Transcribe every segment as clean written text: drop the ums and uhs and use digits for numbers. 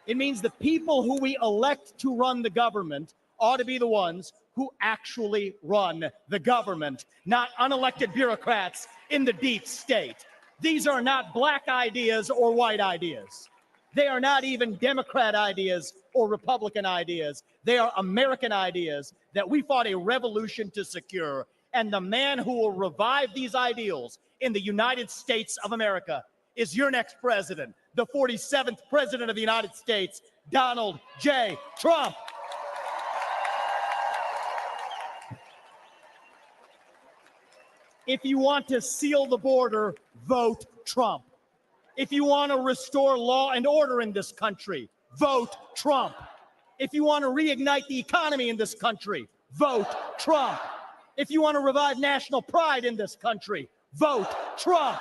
It means the people who we elect to run the government ought to be the ones who actually run the government, not unelected bureaucrats in the deep state. These are not black ideas or white ideas. They are not even Democrat ideas or Republican ideas. They are American ideas that we fought a revolution to secure. And the man who will revive these ideals in the United States of America is your next president, the 47th president of the United States, Donald J. Trump. If you want to seal the border, vote Trump. If you want to restore law and order in this country, vote Trump. If you want to reignite the economy in this country, vote Trump. If you want to revive national pride in this country, vote Trump.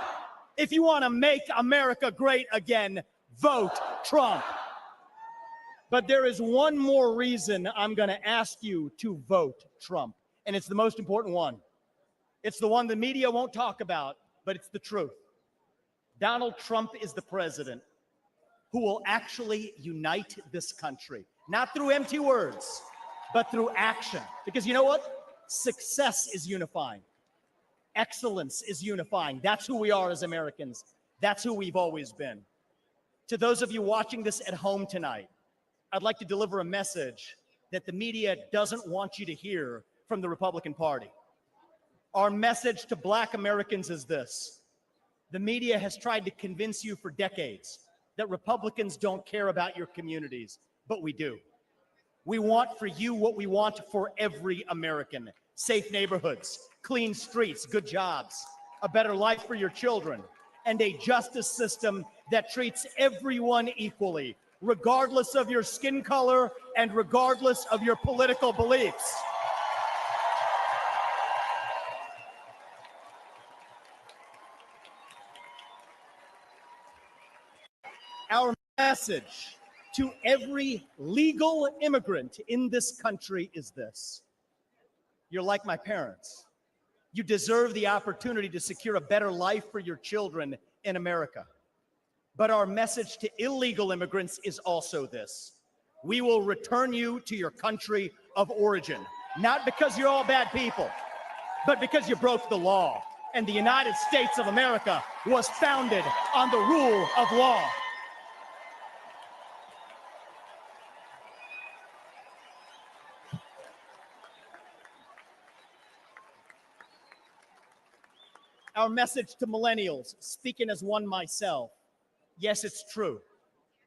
If you want to make America great again, vote Trump. But there is one more reason I'm going to ask you to vote Trump, and it's the most important one. It's the one the media won't talk about, but it's the truth. Donald Trump is the president who will actually unite this country, not through empty words, but through action. Because you know what? Success is unifying. Excellence is unifying. That's who we are as Americans. That's who we've always been. To those of you watching this at home tonight, I'd like to deliver a message that the media doesn't want you to hear from the Republican Party. Our message to Black Americans is this. The media has tried to convince you for decades that Republicans don't care about your communities, but we do. We want for you what we want for every American. Safe neighborhoods, clean streets, good jobs, a better life for your children, and a justice system that treats everyone equally, regardless of your skin color and regardless of your political beliefs. Our message to every legal immigrant in this country is this. You're like my parents. You deserve the opportunity to secure a better life for your children in America. But our message to illegal immigrants is also this. We will return you to your country of origin, not because you're all bad people, but because you broke the law. And the United States of America was founded on the rule of law. Our message to millennials, speaking as one myself, yes, it's true.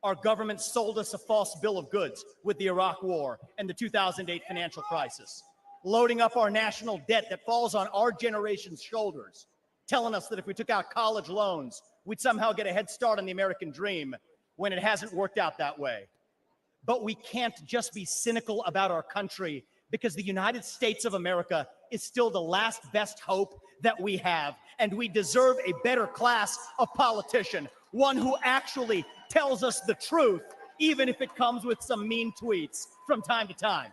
Our government sold us a false bill of goods with the Iraq War and the 2008 financial crisis, loading up our national debt that falls on our generation's shoulders, telling us that if we took out college loans, we'd somehow get a head start on the American dream when it hasn't worked out that way. But we can't just be cynical about our country because the United States of America is still the last best hope that we have, and we deserve a better class of politician, one who actually tells us the truth, even if it comes with some mean tweets from time to time.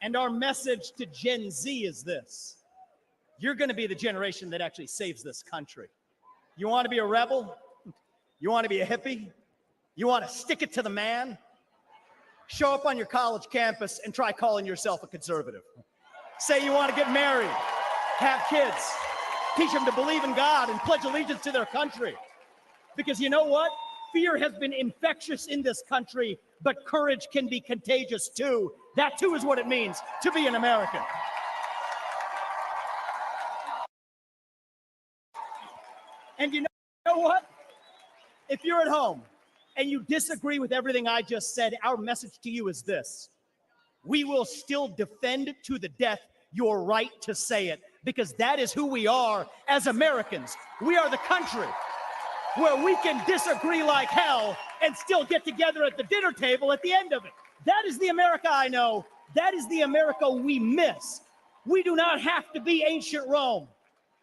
And our message to Gen Z is this. You're going to be the generation that actually saves this country. You want to be a rebel? You want to be a hippie? You want to stick it to the man? Show up on your college campus and try calling yourself a conservative. Say you want to get married, have kids, teach them to believe in God and pledge allegiance to their country. Because you know what? Fear has been infectious in this country, but courage can be contagious too. That too is what it means to be an American. And you know what? If you're at home and you disagree with everything I just said, our message to you is this. We will still defend to the death your right to say it, because that is who we are as Americans. We are the country where we can disagree like hell and still get together at the dinner table at the end of it. That is the America I know. That is the America we miss. We do not have to be ancient Rome.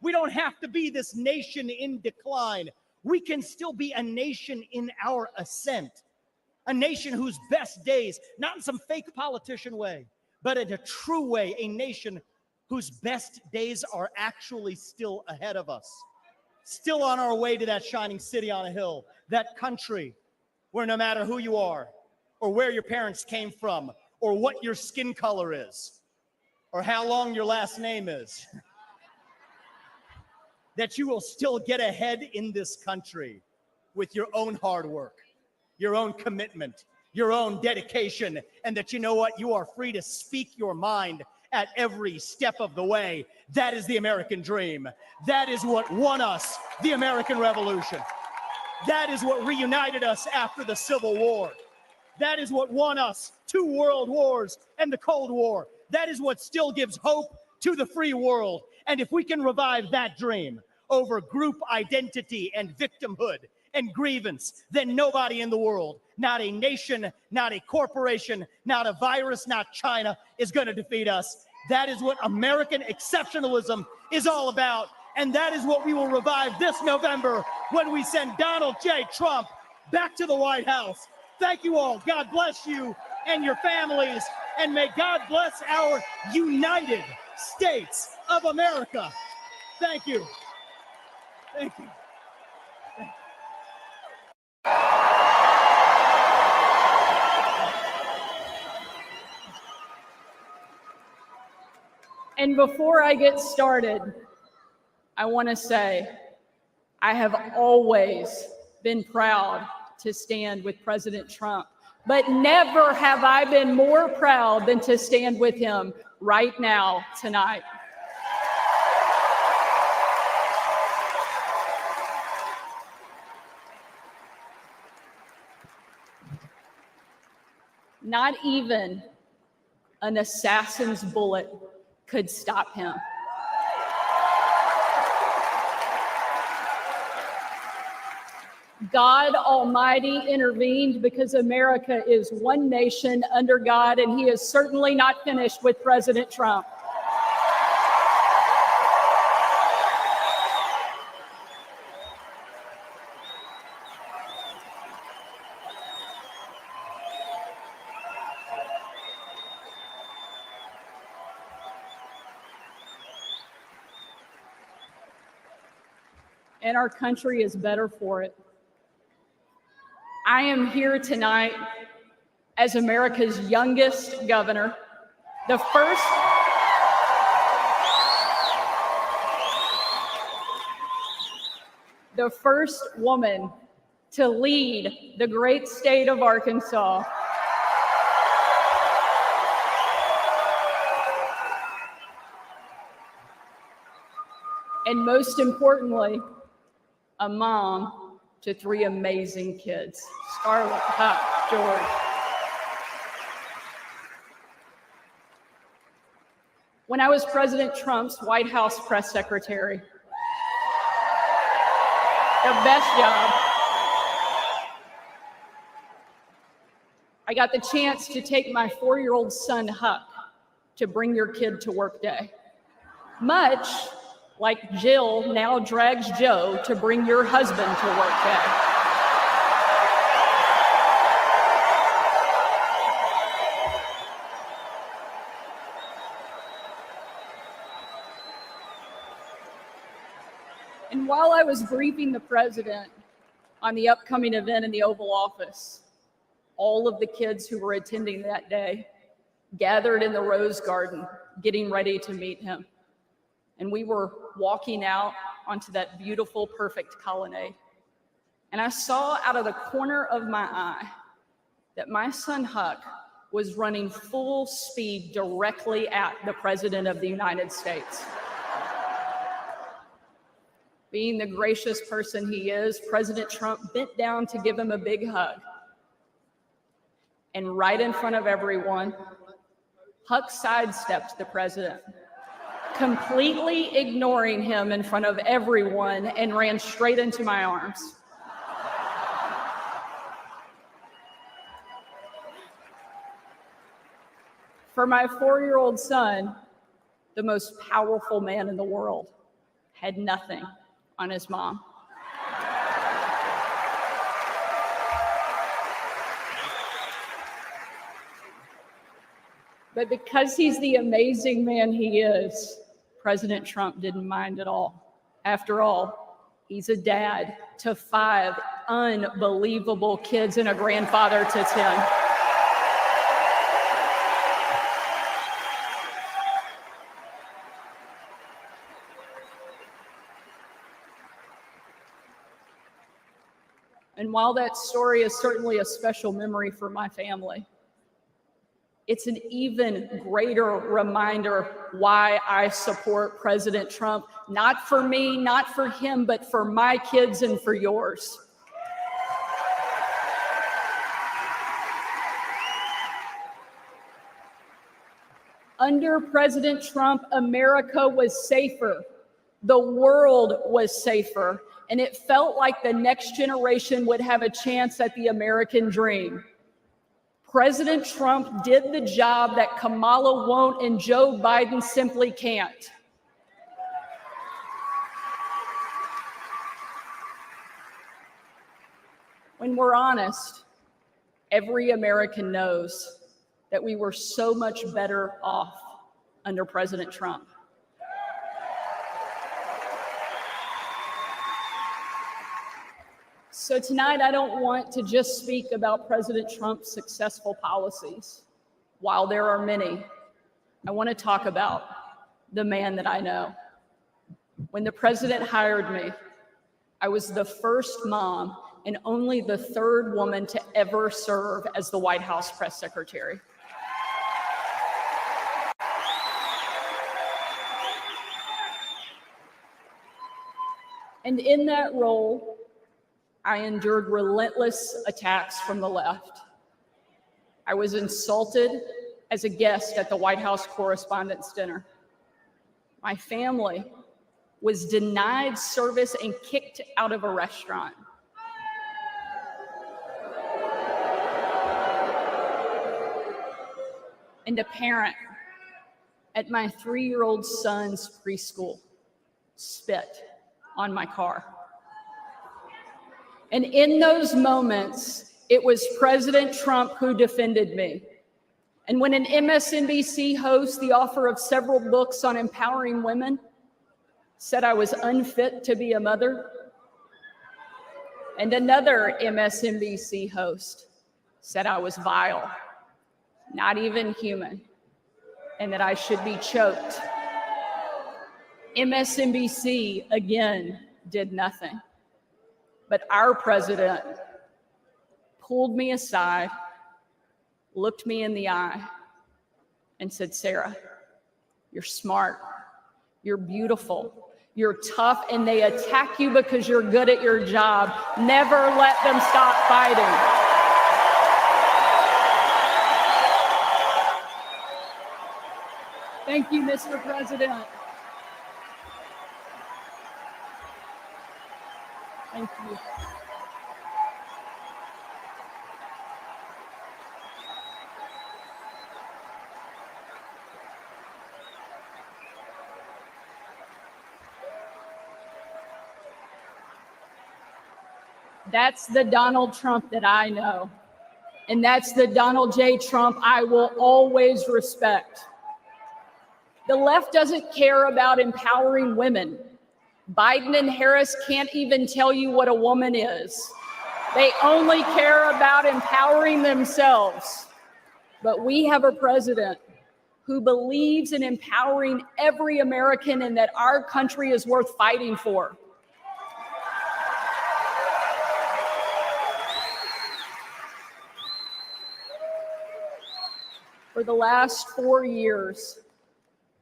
We don't have to be this nation in decline. We can still be a nation in our ascent, a nation whose best days, not in some fake politician way, but in a true way, a nation whose best days are actually still ahead of us. Still on our way to that shining city on a hill, that country where no matter who you are, or where your parents came from, or what your skin color is, or how long your last name is, that you will still get ahead in this country with your own hard work, your own commitment, your own dedication, and that you know what? You are free to speak your mind at every step of the way. That is the American dream. That is what won us the American Revolution. That is what reunited us after the Civil War. That is what won us 2 world wars and the Cold War. That is what still gives hope to the free world. And if we can revive that dream over group identity and victimhood and grievance, then nobody in the world, not a nation, not a corporation, not a virus, not China, is going to defeat us. That is what American exceptionalism is all about. And that is what we will revive this November when we send Donald J. Trump back to the White House. Thank you all. God bless you and your families. And may God bless our United States of America. Thank you. Thank you. And before I get started, I want to say I have always been proud to stand with President Trump, but never have I been more proud than to stand with him right now, tonight. Not even an assassin's bullet could stop him. God Almighty intervened because America is one nation under God, and he is certainly not finished with President Trump. And our country is better for it. I am here tonight as America's youngest governor, the first woman to lead the great state of Arkansas. And most importantly, a mom to 3 amazing kids, Scarlett, Huck, George. When I was President Trump's White House press secretary, the best job, I got the chance to take my 4-year-old son, Huck, to Bring Your Kid to Work Day. Much like Jill now drags Joe to bring your husband to work day. And while I was briefing the president on the upcoming event in the Oval Office, all of the kids who were attending that day gathered in the Rose Garden, getting ready to meet him. And we were walking out onto that beautiful, perfect colonnade. And I saw out of the corner of my eye that my son Huck was running full speed directly at the President of the United States. Being the gracious person he is, President Trump bent down to give him a big hug. And right in front of everyone, Huck sidestepped the president, completely ignoring him in front of everyone, and ran straight into my arms. For my 4-year-old son, the most powerful man in the world had nothing on his mom. But because he's the amazing man he is, President Trump didn't mind at all. After all, he's a dad to 5 unbelievable kids and a grandfather to 10. And while that story is certainly a special memory for my family, it's an even greater reminder why I support President Trump, not for me, not for him, but for my kids and for yours. Under President Trump, America was safer. The world was safer. And it felt like the next generation would have a chance at the American dream. President Trump did the job that Kamala won't and Joe Biden simply can't. When we're honest, every American knows that we were so much better off under President Trump. So tonight, I don't want to just speak about President Trump's successful policies. While there are many, I want to talk about the man that I know. When the president hired me, I was the first mom and only the 3rd woman to ever serve as the White House press secretary. And in that role, I endured relentless attacks from the left. I was insulted as a guest at the White House Correspondents' Dinner. My family was denied service and kicked out of a restaurant. And a parent at my 3-year-old son's preschool spit on my car. And in those moments, it was President Trump who defended me. And when an MSNBC host, the author of several books on empowering women, said I was unfit to be a mother, and another MSNBC host said I was vile, not even human, and that I should be choked, MSNBC again did nothing. But our president pulled me aside, looked me in the eye, and said, "Sarah, you're smart, you're beautiful, you're tough, and they attack you because you're good at your job. Never let them stop fighting." Thank you, Mr. President. Thank you. That's the Donald Trump that I know. And that's the Donald J. Trump I will always respect. The left doesn't care about empowering women. Biden and Harris can't even tell you what a woman is. They only care about empowering themselves. But we have a president who believes in empowering every American and that our country is worth fighting for. For the last 4 years,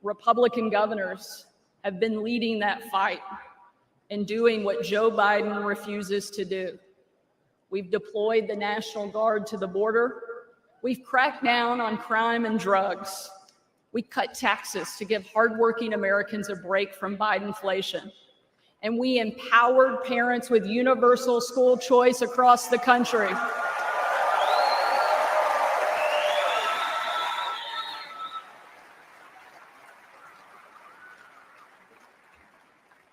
Republican governors have been leading that fight and doing what Joe Biden refuses to do. We've deployed the National Guard to the border. We've cracked down on crime and drugs. We cut taxes to give hardworking Americans a break from Bidenflation. And we empowered parents with universal school choice across the country.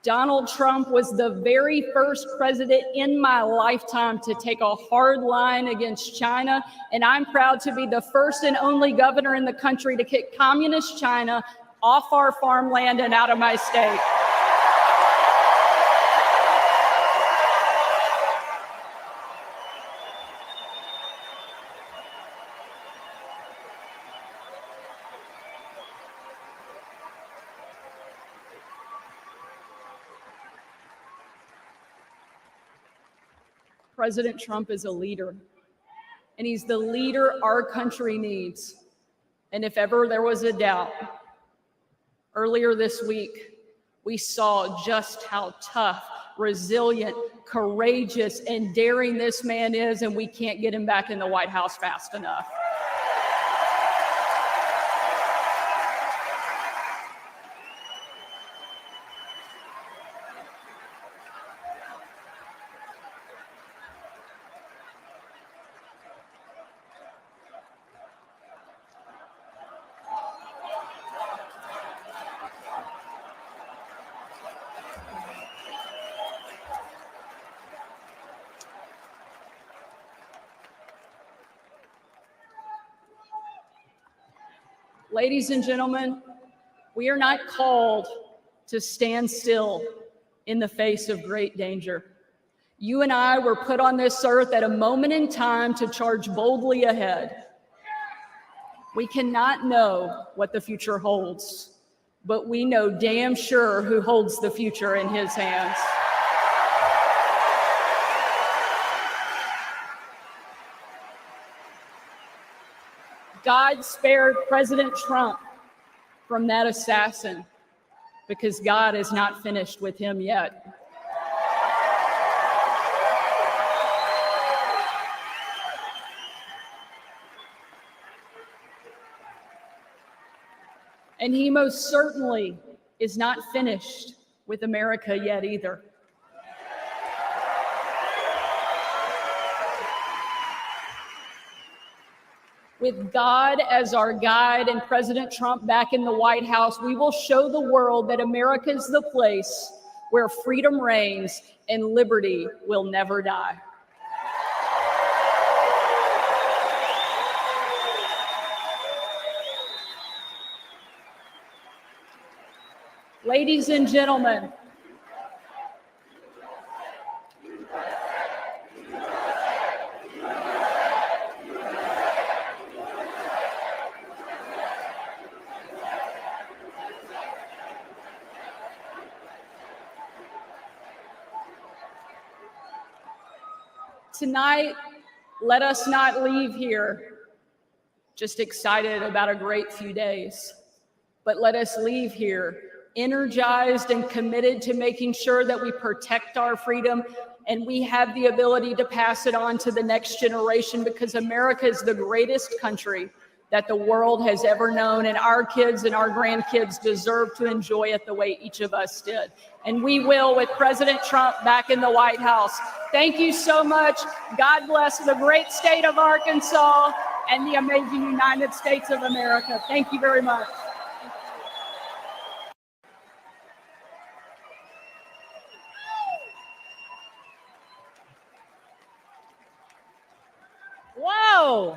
Donald Trump was the very first president in my lifetime to take a hard line against China, and I'm proud to be the first and only governor in the country to kick communist China off our farmland and out of my state. President Trump is a leader, and he's the leader our country needs. And if ever there was a doubt, earlier this week, we saw just how tough, resilient, courageous, and daring this man is, and we can't get him back in the White House fast enough. Ladies and gentlemen, we are not called to stand still in the face of great danger. You and I were put on this earth at a moment in time to charge boldly ahead. We cannot know what the future holds, but we know damn sure who holds the future in his hands. God spared President Trump from that assassin because God is not finished with him yet. And he most certainly is not finished with America yet either. With God as our guide and President Trump back in the White House, we will show the world that America is the place where freedom reigns and liberty will never die. Ladies and gentlemen, tonight, let us not leave here just excited about a great few days, but let us leave here energized and committed to making sure that we protect our freedom and we have the ability to pass it on to the next generation, because America is the greatest country that the world has ever known, and our kids and our grandkids deserve to enjoy it the way each of us did. And we will with President Trump back in the White House. Thank you so much. God bless the great state of Arkansas and the amazing United States of America. Thank you very much. Whoa.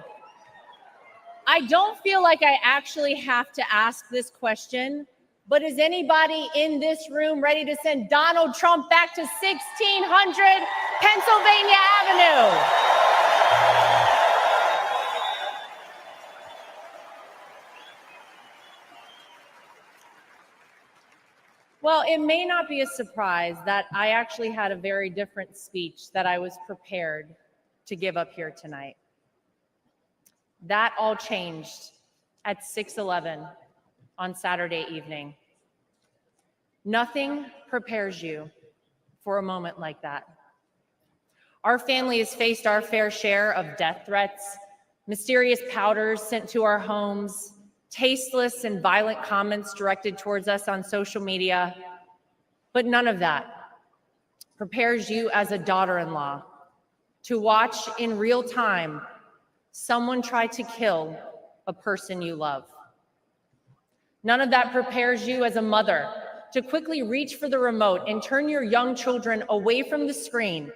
I don't feel like I actually have to ask this question, but is anybody in this room ready to send Donald Trump back to 1600 Pennsylvania Avenue? Well, it may not be a surprise that I actually had a very different speech that I was prepared to give up here tonight. That all changed at 6:11 on Saturday evening. Nothing prepares you for a moment like that. Our family has faced our fair share of death threats, mysterious powders sent to our homes, tasteless and violent comments directed towards us on social media, but none of that prepares you as a daughter-in-law to watch in real time someone try to kill a person you love. None of that prepares you as a mother to quickly reach for the remote and turn your young children away from the screen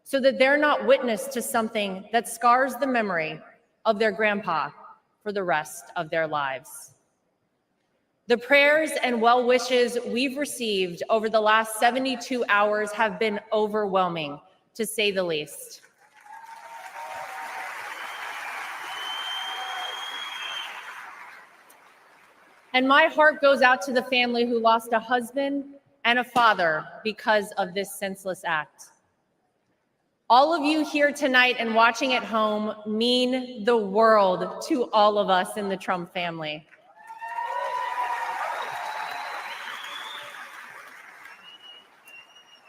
so that they're not witness to something that scars the memory of their grandpa for the rest of their lives. The prayers and well wishes we've received over the last 72 hours have been overwhelming, to say the least. And my heart goes out to the family who lost a husband and a father because of this senseless act. All of you here tonight and watching at home mean the world to all of us in the Trump family.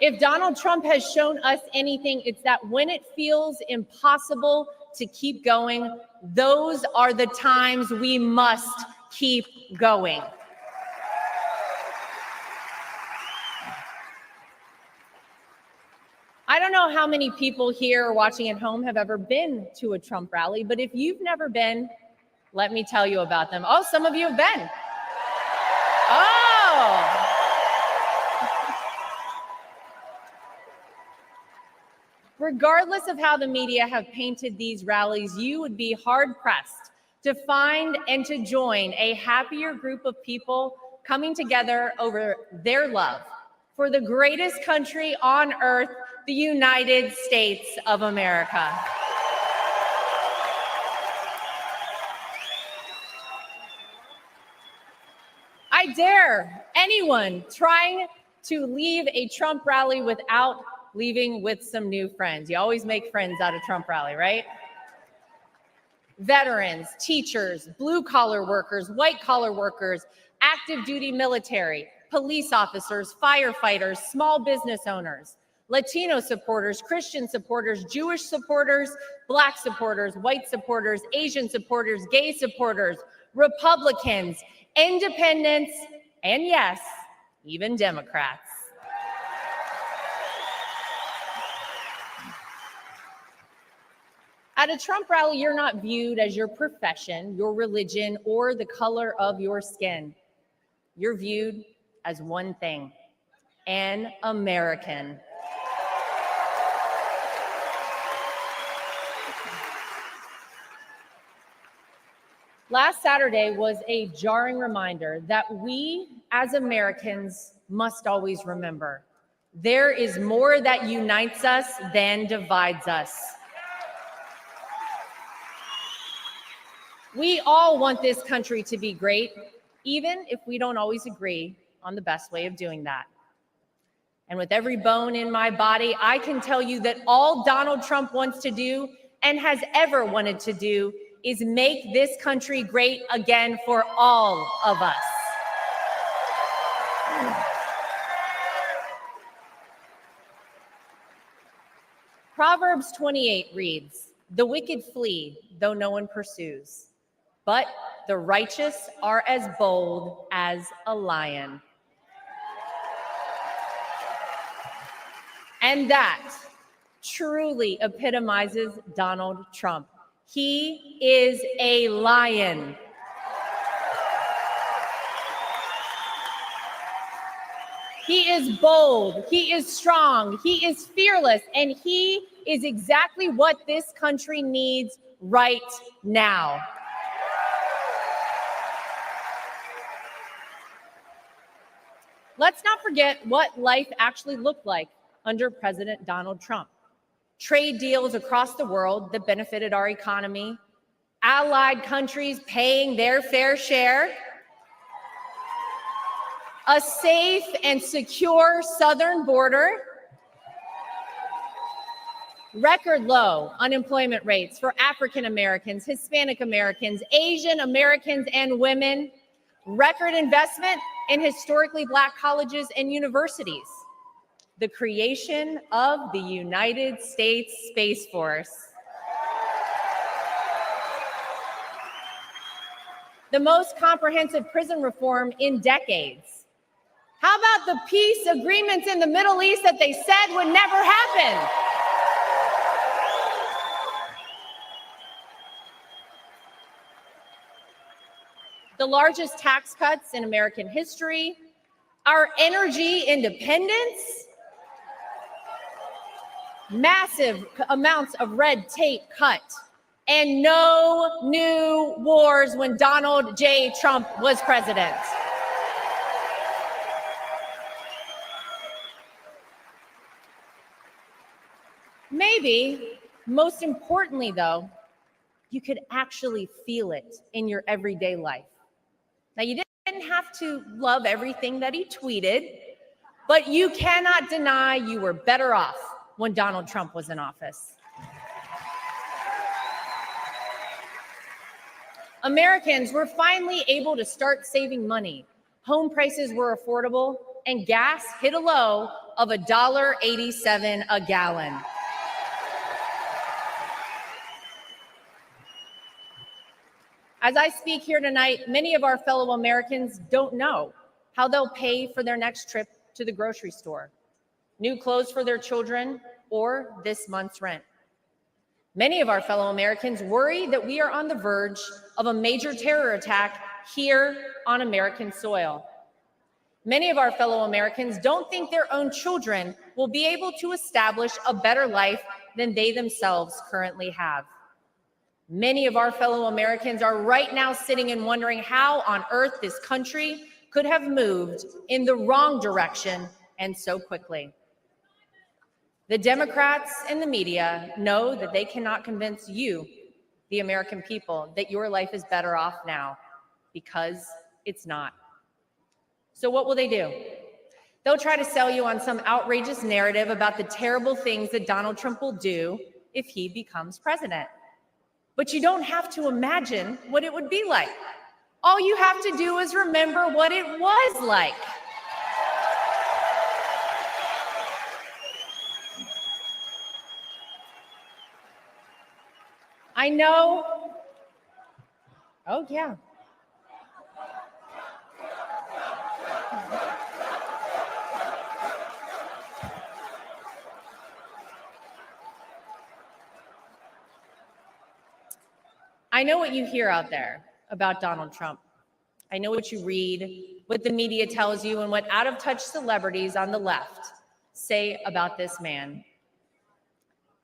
If Donald Trump has shown us anything, it's that when it feels impossible to keep going, those are the times we must keep going. I don't know how many people here watching at home have ever been to a Trump rally, but if you've never been, let me tell you about them. Oh, some of you have been. Oh. Regardless of how the media have painted these rallies, you would be hard-pressed to find and to join a happier group of people coming together over their love for the greatest country on earth, the United States of America. I dare anyone trying to leave a Trump rally without leaving with some new friends. You always make friends out of Trump rally, right? Veterans, teachers, blue-collar workers, white-collar workers, active duty military, police officers, firefighters, small business owners, Latino supporters, Christian supporters, Jewish supporters, Black supporters, white supporters, Asian supporters, gay supporters, Republicans, independents, and yes, even Democrats. At a Trump rally, you're not viewed as your profession, your religion, or the color of your skin. You're viewed as one thing: an American. Last Saturday was a jarring reminder that we as Americans must always remember: there is more that unites us than divides us. We all want this country to be great, even if we don't always agree on the best way of doing that. And with every bone in my body, I can tell you that all Donald Trump wants to do and has ever wanted to do is make this country great again for all of us. Proverbs 28 reads, "The wicked flee, though no one pursues, but the righteous are as bold as a lion." And that truly epitomizes Donald Trump. He is a lion. He is bold, he is strong, he is fearless, and he is exactly what this country needs right now. Let's not forget what life actually looked like under President Donald Trump. Trade deals across the world that benefited our economy, allied countries paying their fair share, a safe and secure southern border, record low unemployment rates for African Americans, Hispanic Americans, Asian Americans, and women, record investment in historically Black colleges and universities, the creation of the United States Space Force, the most comprehensive prison reform in decades. How about the peace agreements in the Middle East that they said would never happen? The largest tax cuts in American history, our energy independence, massive amounts of red tape cut, and no new wars when Donald J. Trump was president. Maybe, most importantly though, you could actually feel it in your everyday life. Now, you didn't have to love everything that he tweeted, but you cannot deny you were better off when Donald Trump was in office. Americans were finally able to start saving money. Home prices were affordable, and gas hit a low of $1.87 a gallon. As I speak here tonight, many of our fellow Americans don't know how they'll pay for their next trip to the grocery store, new clothes for their children, or this month's rent. Many of our fellow Americans worry that we are on the verge of a major terror attack here on American soil. Many of our fellow Americans don't think their own children will be able to establish a better life than they themselves currently have. Many of our fellow Americans are right now sitting and wondering how on earth this country could have moved in the wrong direction and so quickly. The Democrats and the media know that they cannot convince you, the American people, that your life is better off now, because it's not. So what will they do? They'll try to sell you on some outrageous narrative about the terrible things that Donald Trump will do if he becomes president. But you don't have to imagine what it would be like. All you have to do is remember what it was like. I know. Oh, yeah. I know what you hear out there about Donald Trump. I know what you read, what the media tells you, and what out-of-touch celebrities on the left say about this man.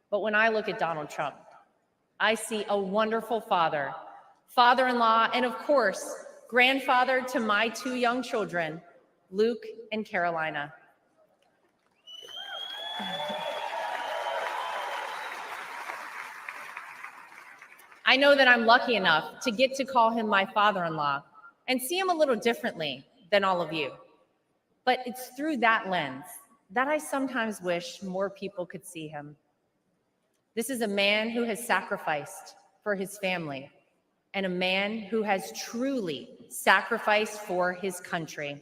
But when I look at Donald Trump, I see a wonderful father, father-in-law, and of course, grandfather to my two young children, Luke and Carolina. I know that I'm lucky enough to get to call him my father-in-law and see him a little differently than all of you. But it's through that lens that I sometimes wish more people could see him. This is a man who has sacrificed for his family and a man who has truly sacrificed for his country.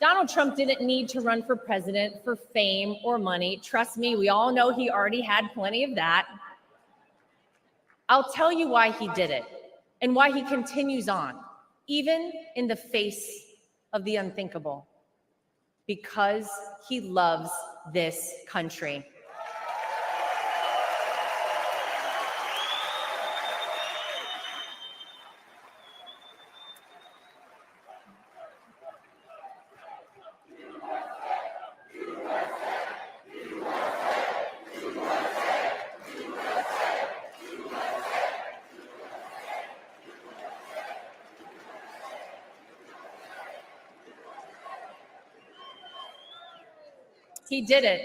Donald Trump didn't need to run for president for fame or money. Trust me, we all know he already had plenty of that. I'll tell you why he did it and why he continues on, even in the face of the unthinkable. Because he loves this country. He did it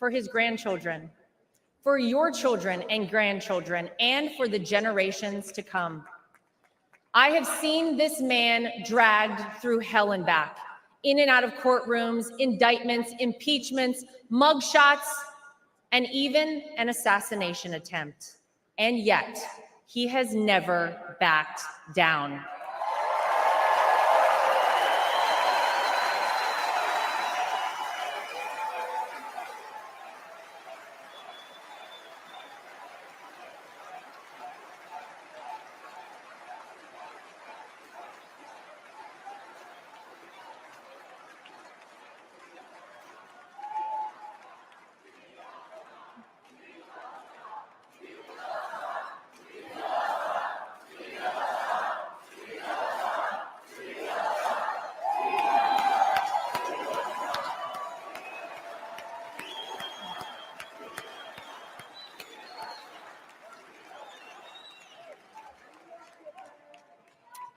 for his grandchildren, for your children and grandchildren, and for the generations to come. I have seen this man dragged through hell and back, in and out of courtrooms, indictments, impeachments, mugshots, and even an assassination attempt. And yet, he has never backed down.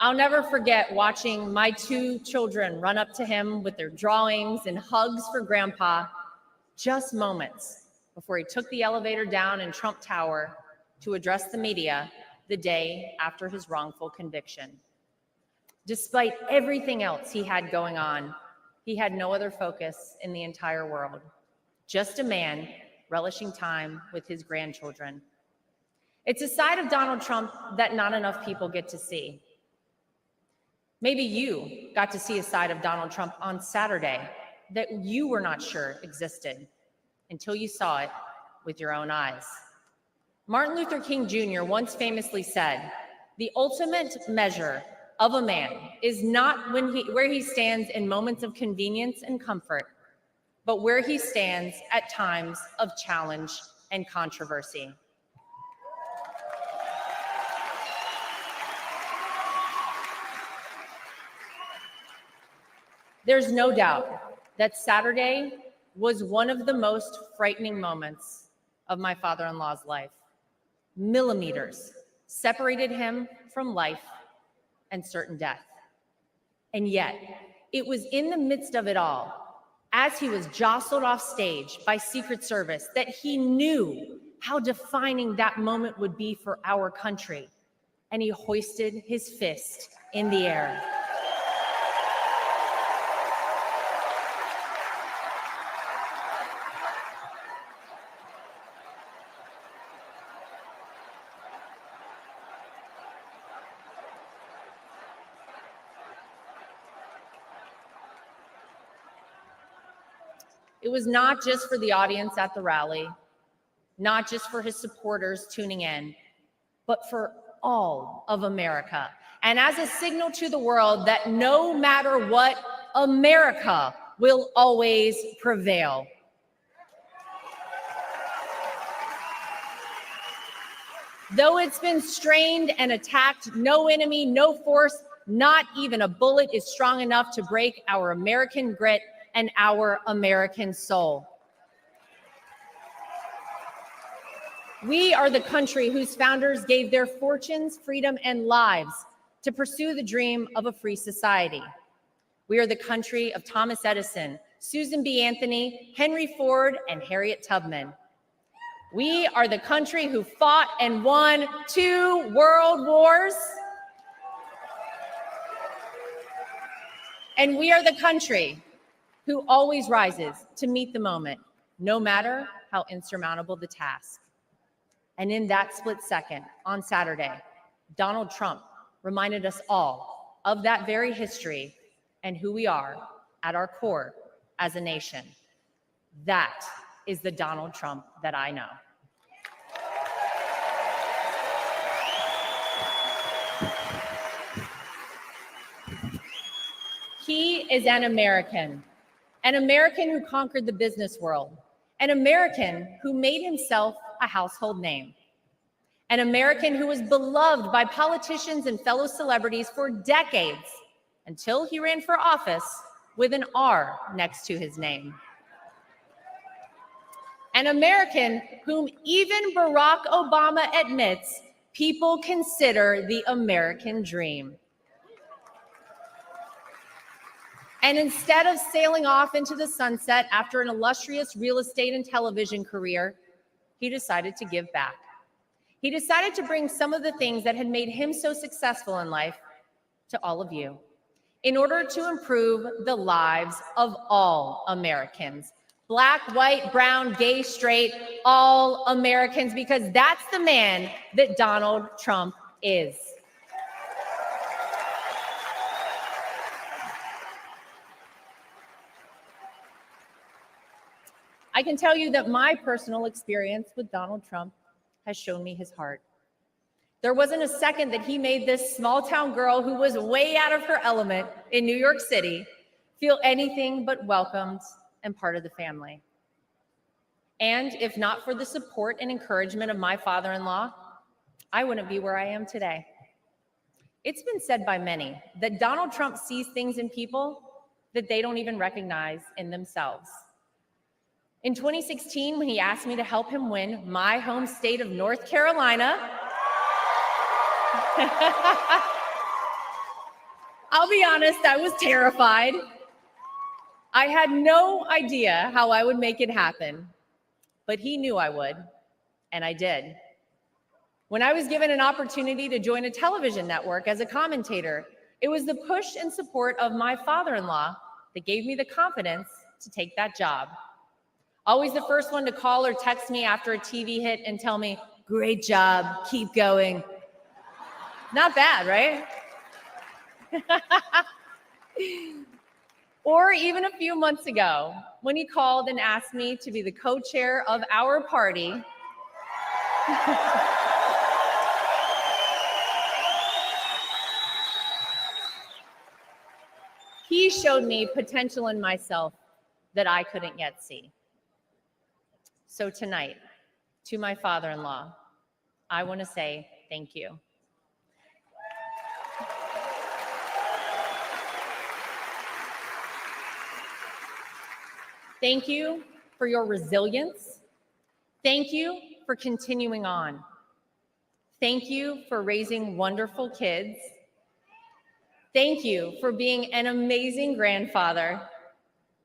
I'll never forget watching my 2 children run up to him with their drawings and hugs for Grandpa, just moments before he took the elevator down in Trump Tower to address the media the day after his wrongful conviction. Despite everything else he had going on, he had no other focus in the entire world, just a man relishing time with his grandchildren. It's a side of Donald Trump that not enough people get to see. Maybe you got to see a side of Donald Trump on Saturday that you were not sure existed until you saw it with your own eyes. Martin Luther King Jr. once famously said, "The ultimate measure of a man is not where he stands in moments of convenience and comfort, but where he stands at times of challenge and controversy." There's no doubt that Saturday was one of the most frightening moments of my father-in-law's life. Millimeters separated him from life and certain death. And yet, it was in the midst of it all, as he was jostled off stage by Secret Service, that he knew how defining that moment would be for our country. And he hoisted his fist in the air. It was not just for the audience at the rally, not just for his supporters tuning in, but for all of America. And as a signal to the world that no matter what, America will always prevail. Though it's been strained and attacked, no enemy, no force, not even a bullet is strong enough to break our American grit and our American soul. We are the country whose founders gave their fortunes, freedom, and lives to pursue the dream of a free society. We are the country of Thomas Edison, Susan B. Anthony, Henry Ford, and Harriet Tubman. We are the country who fought and won 2 world wars. And we are the country who always rises to meet the moment, no matter how insurmountable the task. And in that split second, on Saturday, Donald Trump reminded us all of that very history and who we are at our core as a nation. That is the Donald Trump that I know. He is an American who conquered the business world, an American who made himself a household name, an American who was beloved by politicians and fellow celebrities for decades until he ran for office with an R next to his name. An American whom even Barack Obama admits people consider the American dream. And instead of sailing off into the sunset after an illustrious real estate and television career, he decided to give back. He decided to bring some of the things that had made him so successful in life to all of you in order to improve the lives of all Americans. Black, white, brown, gay, straight, all Americans, because that's the man that Donald Trump is. I can tell you that my personal experience with Donald Trump has shown me his heart. There wasn't a second that he made this small town girl who was way out of her element in New York City feel anything but welcomed and part of the family. And if not for the support and encouragement of my father-in-law, I wouldn't be where I am today. It's been said by many that Donald Trump sees things in people that they don't even recognize in themselves. In 2016, when he asked me to help him win my home state of North Carolina, I'll be honest, I was terrified. I had no idea how I would make it happen, but he knew I would, and I did. When I was given an opportunity to join a television network as a commentator, it was the push and support of my father-in-law that gave me the confidence to take that job. Always the first one to call or text me after a TV hit and tell me, "Great job, keep going." Not bad, right? Or even a few months ago, when he called and asked me to be the co-chair of our party. He showed me potential in myself that I couldn't yet see. So tonight, to my father-in-law, I want to say thank you. Thank you for your resilience. Thank you for continuing on. Thank you for raising wonderful kids. Thank you for being an amazing grandfather.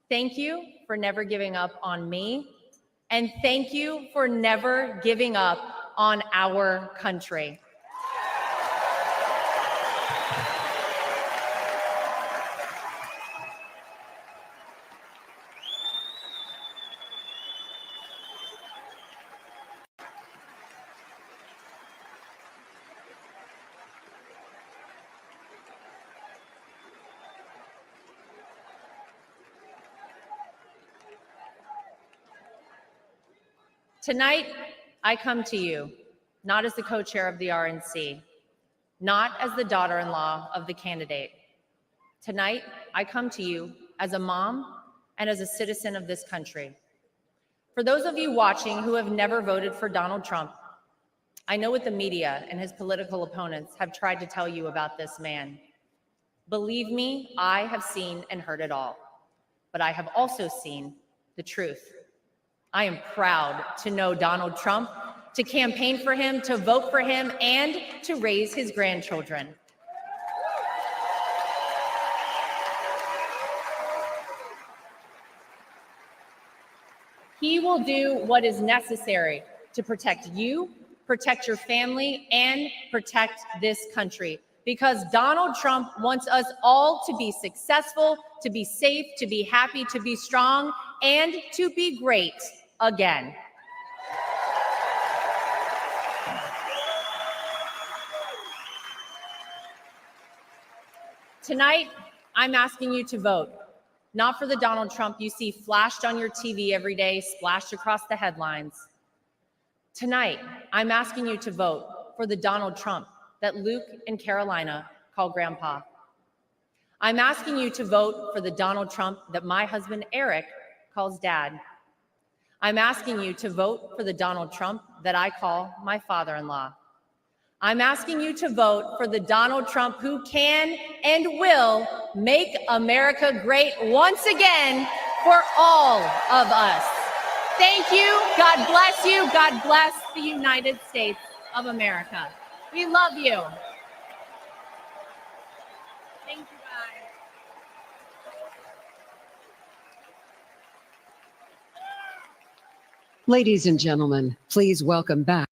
Thank you for never giving up on me. And thank you for never giving up on our country. Tonight, I come to you, not as the co-chair of the RNC, not as the daughter-in-law of the candidate. Tonight, I come to you as a mom and as a citizen of this country. For those of you watching who have never voted for Donald Trump, I know what the media and his political opponents have tried to tell you about this man. Believe me, I have seen and heard it all, but I have also seen the truth. I am proud to know Donald Trump, to campaign for him, to vote for him, and to raise his grandchildren. He will do what is necessary to protect you, protect your family, and protect this country. Because Donald Trump wants us all to be successful, to be safe, to be happy, to be strong, and to be great again. Tonight, I'm asking you to vote, not for the Donald Trump you see flashed on your TV every day, splashed across the headlines. Tonight, I'm asking you to vote for the Donald Trump that Luke and Carolina call Grandpa. I'm asking you to vote for the Donald Trump that my husband Eric calls Dad. I'm asking you to vote for the Donald Trump that I call my father-in-law. I'm asking you to vote for the Donald Trump who can and will make America great once again for all of us. Thank you. God bless you. God bless the United States of America. We love you. Thank you, guys. Ladies and gentlemen, please welcome back.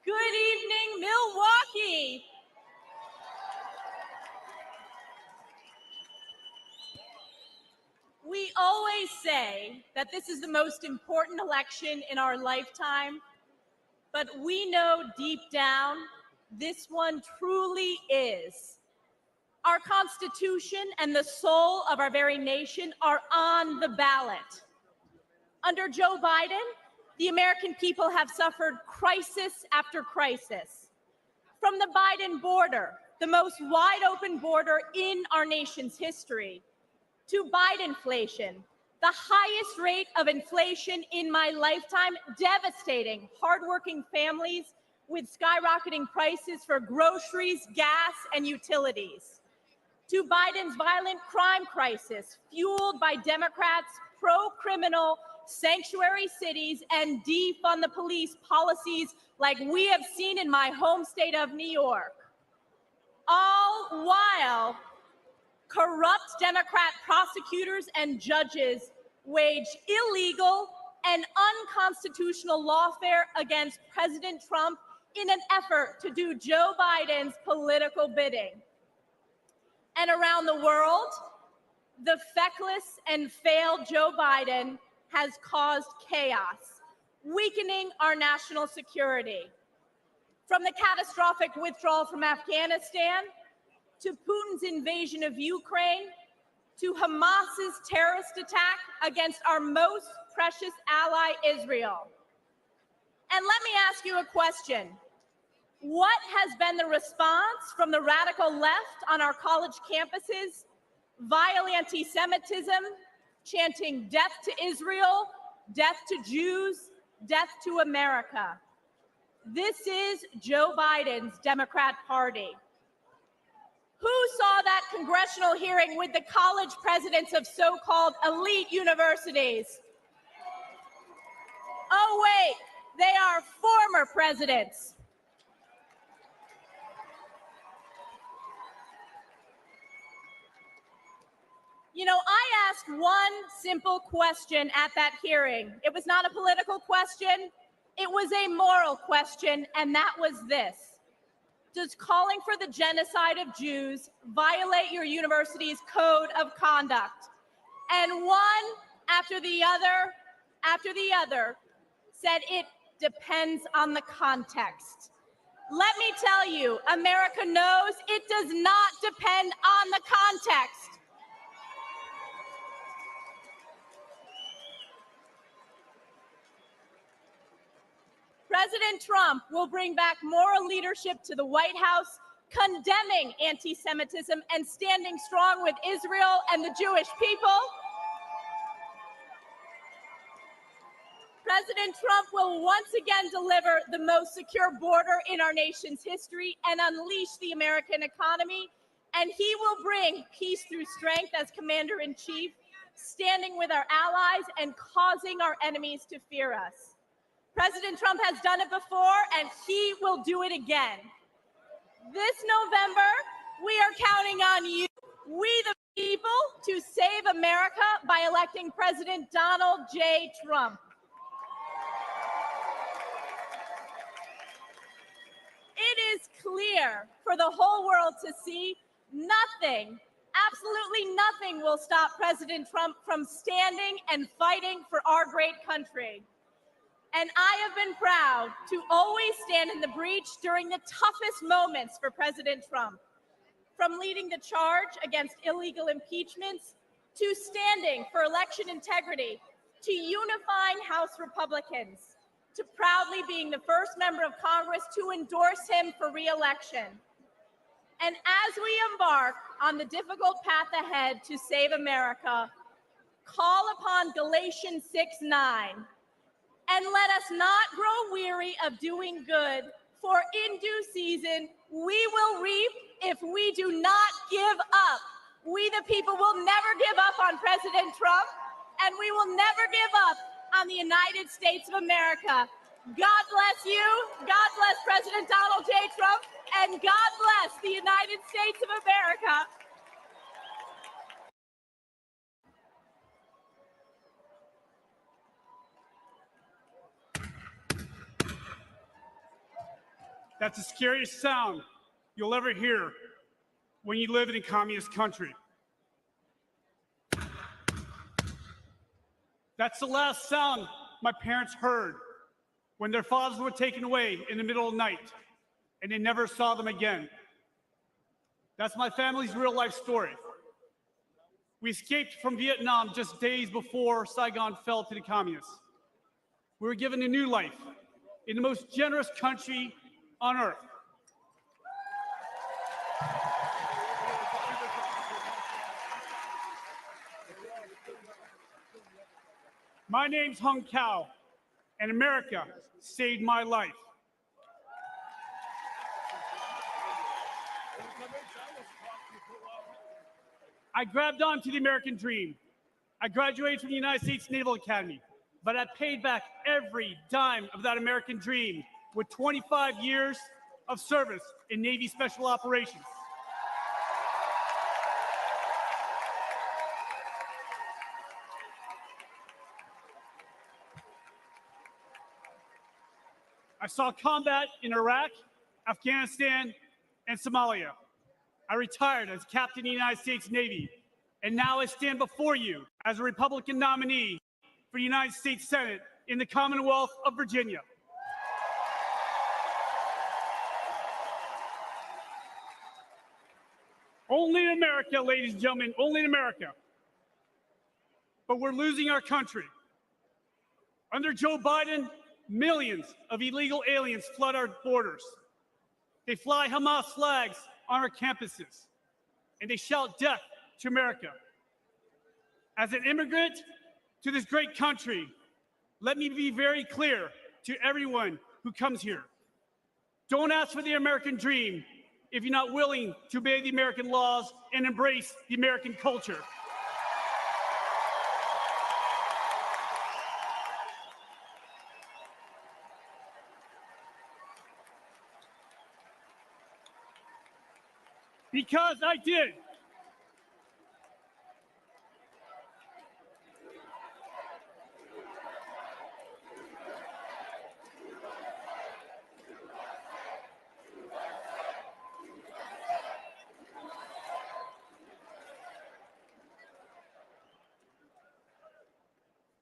Good evening, Milwaukee. We always say that this is the most important election in our lifetime, but we know deep down this one truly is. Our Constitution and the soul of our very nation are on the ballot. Under Joe Biden, the American people have suffered crisis after crisis. From the Biden border, the most wide open border in our nation's history, to Bidenflation, the highest rate of inflation in my lifetime, devastating hardworking families with skyrocketing prices for groceries, gas, and utilities. To Biden's violent crime crisis, fueled by Democrats pro-criminal sanctuary cities and defund the police policies like we have seen in my home state of New York. All while corrupt Democrat prosecutors and judges wage illegal and unconstitutional lawfare against President Trump in an effort to do Joe Biden's political bidding. And around the world, the feckless and failed Joe Biden has caused chaos, weakening our national security. From the catastrophic withdrawal from Afghanistan, to Putin's invasion of Ukraine, to Hamas's terrorist attack against our most precious ally, Israel. And let me ask you a question. What has been the response from the radical left on our college campuses? Vile anti-Semitism, chanting death to Israel, death to Jews, death to America. This is Joe Biden's Democrat Party. Who saw that congressional hearing with the college presidents of so-called elite universities? Oh, wait, they are former presidents. You know, I asked one simple question at that hearing. It was not a political question. It was a moral question, and that was this. Does calling for the genocide of Jews violate your university's code of conduct? And one after the other, said it depends on the context. Let me tell you, America knows it does not depend on the context. President Trump will bring back moral leadership to the White House, condemning anti-Semitism and standing strong with Israel and the Jewish people. President Trump will once again deliver the most secure border in our nation's history and unleash the American economy. And he will bring peace through strength as commander-in-chief, standing with our allies and causing our enemies to fear us. President Trump has done it before, and he will do it again. This November, we are counting on you, we the people, to save America by electing President Donald J. Trump. It is clear for the whole world to see nothing, absolutely nothing will stop President Trump from standing and fighting for our great country. And I have been proud to always stand in the breach during the toughest moments for President Trump, from leading the charge against illegal impeachments to standing for election integrity, to unifying House Republicans, to proudly being the first member of Congress to endorse him for re-election. And as we embark on the difficult path ahead to save America, call upon Galatians 6:9. And let us not grow weary of doing good, for in due season we will reap if we do not give up. We the people will never give up on President Trump, and we will never give up on the United States of America. God bless you, God bless President Donald J. Trump, and God bless the United States of America. That's the scariest sound you'll ever hear when you live in a communist country. That's the last sound my parents heard when their fathers were taken away in the middle of the night and they never saw them again. That's my family's real life story. We escaped from Vietnam just days before Saigon fell to the communists. We were given a new life in the most generous country on earth. My name's Hung Cao, and America saved my life. I grabbed onto the American dream, I graduated from the United States Naval Academy, but I paid back every dime of that American dream with 25 years of service in Navy Special Operations. I saw combat in Iraq, Afghanistan, and Somalia. I retired as captain of the United States Navy, and now I stand before you as a Republican nominee for the United States Senate in the Commonwealth of Virginia. Only in America, ladies and gentlemen, only in America. But we're losing our country. Under Joe Biden, millions of illegal aliens flood our borders. They fly Hamas flags on our campuses, and they shout death to America. As an immigrant to this great country, let me be very clear to everyone who comes here. Don't ask for the American dream if you're not willing to obey the American laws and embrace the American culture. Because I did.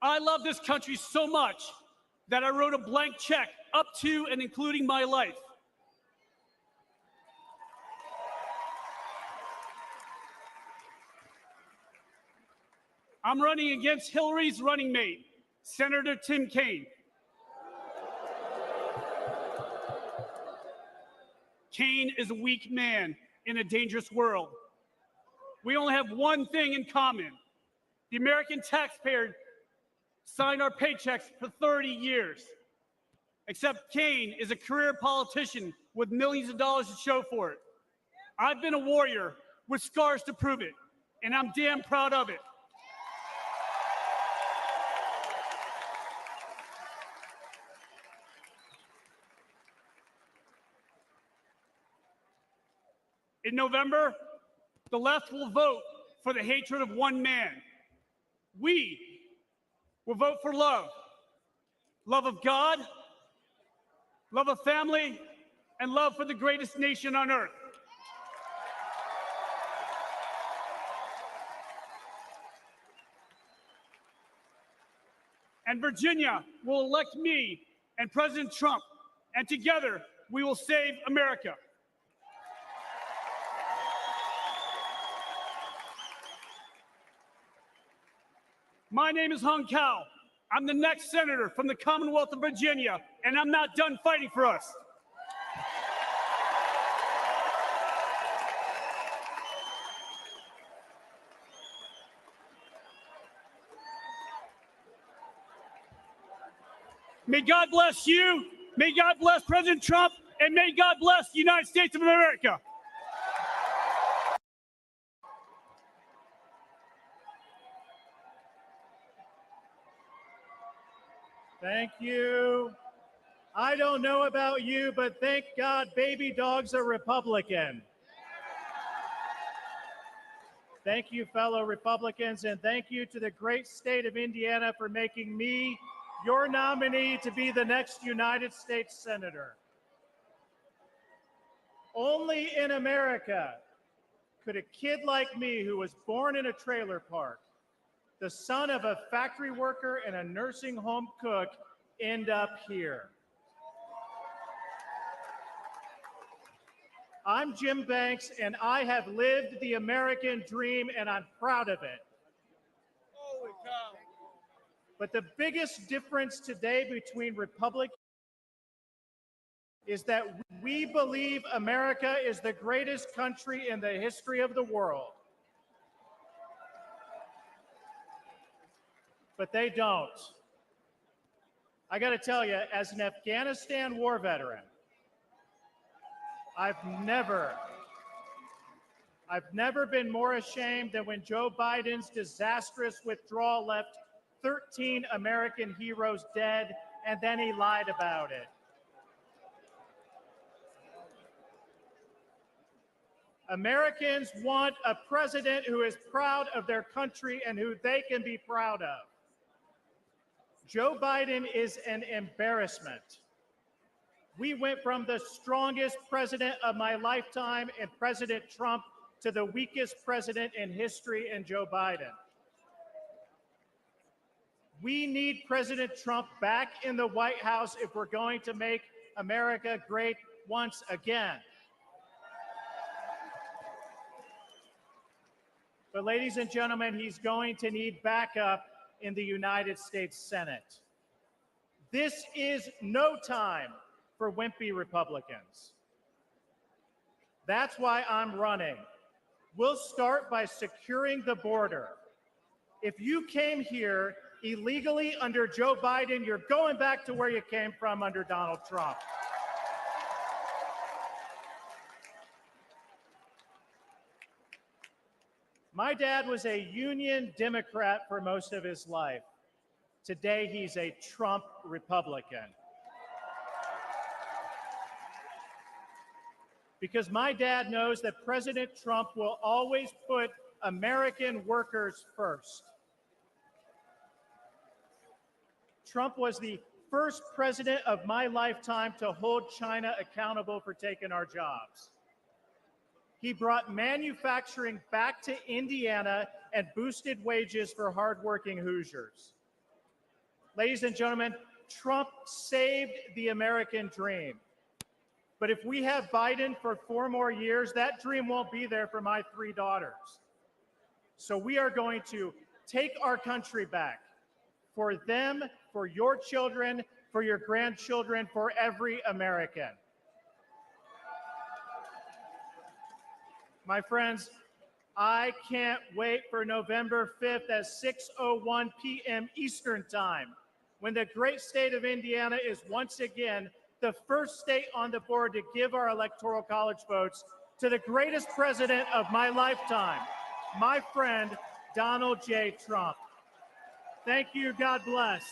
I love this country so much that I wrote a blank check up to and including my life. I'm running against Hillary's running mate, Senator Tim Kaine. Kaine is a weak man in a dangerous world. We only have one thing in common. The American taxpayer signed our paychecks for 30 years. Except Kaine is a career politician with millions of dollars to show for it. I've been a warrior with scars to prove it, and I'm damn proud of it. In November, the left will vote for the hatred of one man. We will vote for love. Love of God, love of family, and love for the greatest nation on earth. And Virginia will elect me and President Trump, and together we will save America. My name is Hung Cao. I'm the next senator from the Commonwealth of Virginia, and I'm not done fighting for us. May God bless you, may God bless President Trump, and may God bless the United States of America. Thank you. I don't know about you, but thank God baby dogs are Republican. Thank you, fellow Republicans, and thank you to the great state of Indiana for making me your nominee to be the next United States Senator. Only in America could a kid like me, who was born in a trailer park, the son of a factory worker and a nursing home cook, end up here. I'm Jim Banks, and I have lived the American dream, and I'm proud of it. Holy cow. But the biggest difference today between Republicans is that we believe America is the greatest country in the history of the world. But they don't. I got to tell you, as an Afghanistan war veteran, I've never I've never been more ashamed than when Joe Biden's disastrous withdrawal left 13 American heroes dead, and then he lied about it. Americans want a president who is proud of their country and who they can be proud of. Joe Biden is an embarrassment. We went from the strongest president of my lifetime in President Trump to the weakest president in history in Joe Biden. We need President Trump back in the White House if we're going to make America great once again. But ladies and gentlemen, he's going to need backup in the United States Senate. This is no time for wimpy Republicans. That's why I'm running. We'll start by securing the border. If you came here illegally under Joe Biden, you're going back to where you came from under Donald Trump. My dad was a Union Democrat for most of his life. Today, he's a Trump Republican. Because my dad knows that President Trump will always put American workers first. Trump was the first president of my lifetime to hold China accountable for taking our jobs. He brought manufacturing back to Indiana and boosted wages for hardworking Hoosiers. Ladies and gentlemen, Trump saved the American dream. But if we have Biden for 4 more years, that dream won't be there for my 3 daughters. So we are going to take our country back for them, for your children, for your grandchildren, for every American. My friends, I can't wait for November 5th at 6:01 p.m. Eastern Time, when the great state of Indiana is once again the first state on the board to give our Electoral College votes to the greatest president of my lifetime, my friend, Donald J. Trump. Thank you. God bless.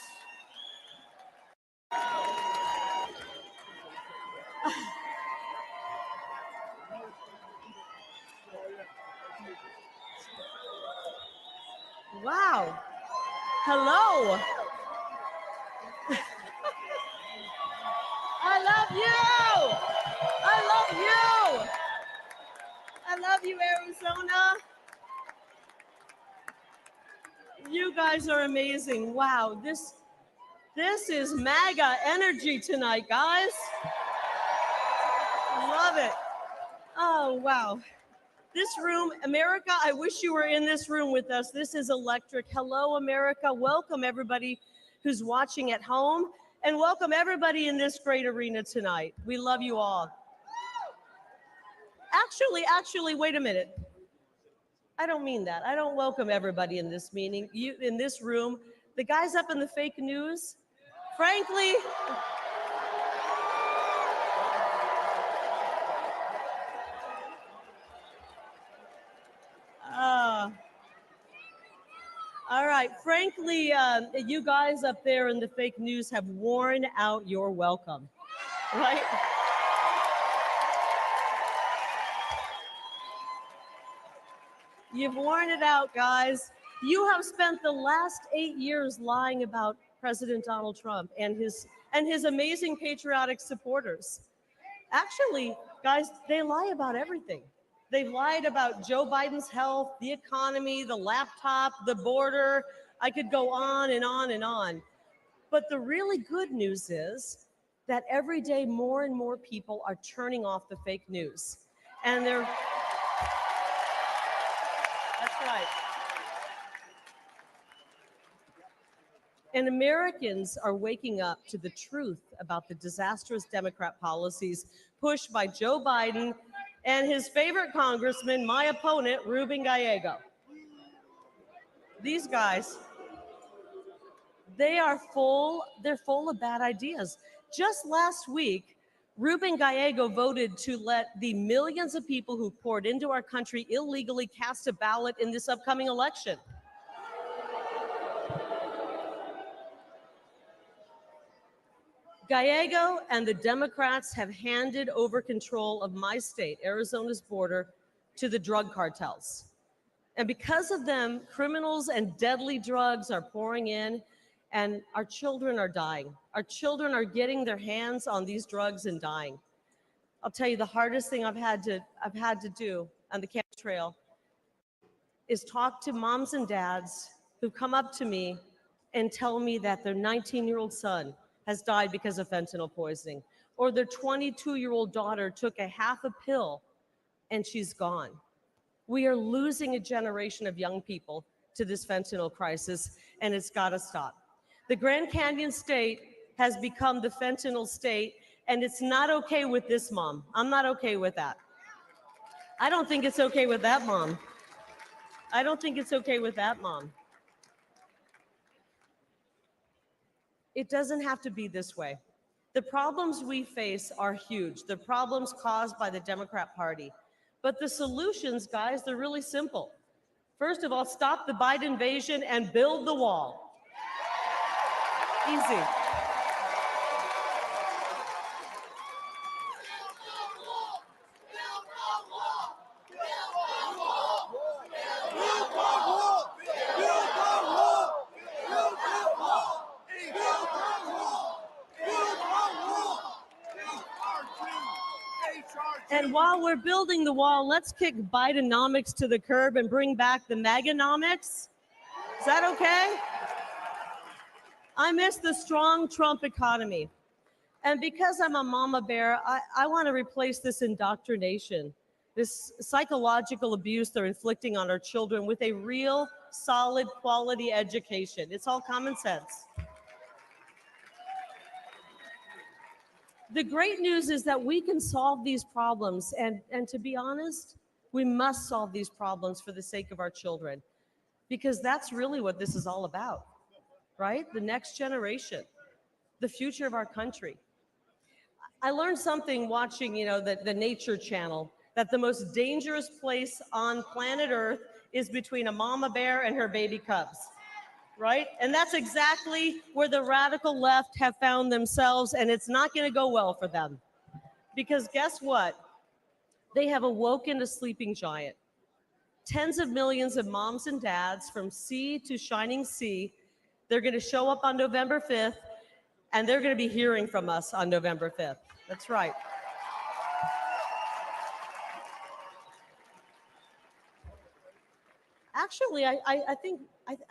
Wow. Hello. I love you. I love you. I love you, Arizona. You guys are amazing. Wow. This is MAGA energy tonight, guys. Love it. Oh, wow. This room, America, I wish you were in this room with us. This is electric. Hello, America. Welcome, everybody who's watching at home, and welcome everybody in this great arena tonight. We love you all. Actually, wait a minute. I don't mean that. I don't welcome everybody in this meeting, in this room. The guys up in the fake news, frankly, all right. Frankly, you guys up there in the fake news have worn out your welcome, right? You've worn it out, guys. You have spent the last 8 years lying about President Donald Trump and his amazing patriotic supporters. Actually, guys, they lie about everything. They've lied about Joe Biden's health, the economy, the laptop, the border. I could go on and on and on. But the really good news is that every day more and more people are turning off the fake news. And they're... That's right. And Americans are waking up to the truth about the disastrous Democrat policies pushed by Joe Biden and his favorite congressman, my opponent, Ruben Gallego. These guys, they're full of bad ideas. Just last week, Ruben Gallego voted to let the millions of people who poured into our country illegally cast a ballot in this upcoming election. Gallego and the Democrats have handed over control of my state, Arizona's border, to the drug cartels. And because of them, criminals and deadly drugs are pouring in, and our children are dying. Our children are getting their hands on these drugs and dying. I'll tell you, the hardest thing I've had to do on the campaign trail is talk to moms and dads who come up to me and tell me that their 19-year-old son has died because of fentanyl poisoning, or their 22-year-old daughter took a half a pill and she's gone. We are losing a generation of young people to this fentanyl crisis, and it's got to stop. The Grand Canyon State has become the fentanyl state, and it's not okay with this mom. I'm not okay with that. I don't think it's okay with that mom. I don't think it's okay with that mom. It doesn't have to be this way. The problems we face are huge. The problems caused by the Democrat Party. But the solutions, guys, they're really simple. First of all, stop the Biden invasion and build the wall. Easy. And while we're building the wall, let's kick Bidenomics to the curb and bring back the MAGAnomics. Is that okay? I miss the strong Trump economy. And because I'm a mama bear, I want to replace this indoctrination, this psychological abuse they're inflicting on our children with a real, solid, quality education. It's all common sense. The great news is that we can solve these problems. And to be honest, we must solve these problems for the sake of our children, because that's really what this is all about, right? The next generation, the future of our country. I learned something watching, the Nature Channel, that the most dangerous place on planet Earth is between a mama bear and her baby cubs, right? And that's exactly where the radical left have found themselves, and it's not going to go well for them. Because guess what? They have awoken a sleeping giant. Tens of millions of moms and dads from sea to shining sea, they're going to show up on November 5th, and they're going to be hearing from us on November 5th. That's right. Actually, I think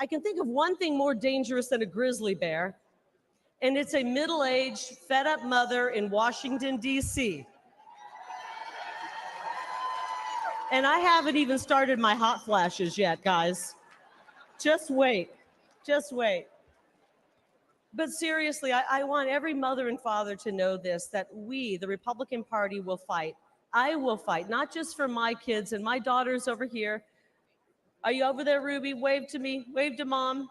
I can think of one thing more dangerous than a grizzly bear, and it's a middle-aged, fed-up mother in Washington, D.C. And I haven't even started my hot flashes yet, guys. Just wait. Just wait. But seriously, I want every mother and father to know this, that we, the Republican Party, will fight. I will fight, not just for my kids and my daughters over here. Are you over there, Ruby? Wave to me. Wave to mom.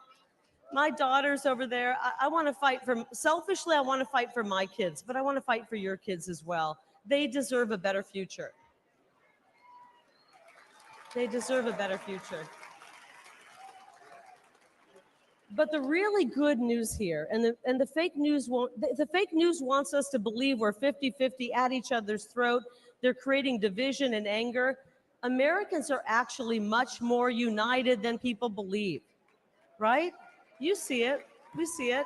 My daughter's over there. I want to fight for, selfishly, I want to fight for my kids, but I want to fight for your kids as well. They deserve a better future. They deserve a better future. But the really good news here, and the fake news the fake news wants us to believe we're 50-50 at each other's throat. They're creating division and anger. Americans are actually much more united than people believe, right? You see it, we see it.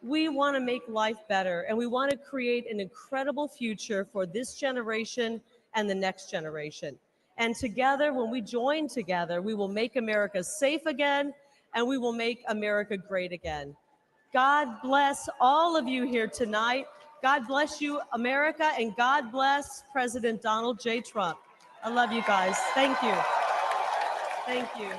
We want to make life better, and we want to create an incredible future for this generation and the next generation. And together, when we join together, we will make America safe again, and we will make America great again. God bless all of you here tonight. God bless you, America, and God bless President Donald J. Trump. I love you guys. Thank you. Thank you.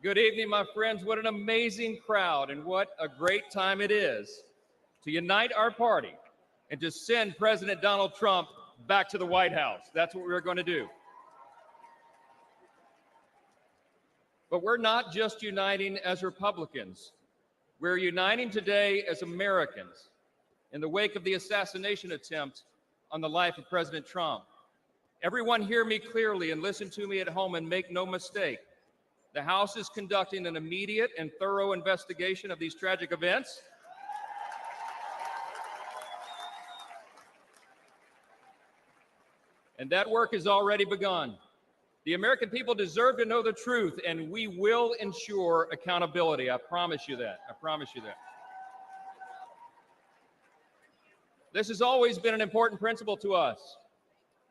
Good evening, my friends. What an amazing crowd, and what a great time it is to unite our party and to send President Donald Trump back to the White House. That's what we're going to do. But we're not just uniting as Republicans. We're uniting today as Americans in the wake of the assassination attempt on the life of President Trump. Everyone hear me clearly and listen to me at home and make no mistake. The House is conducting an immediate and thorough investigation of these tragic events. And that work has already begun. The American people deserve to know the truth, and we will ensure accountability. I promise you that. I promise you that. This has always been an important principle to us.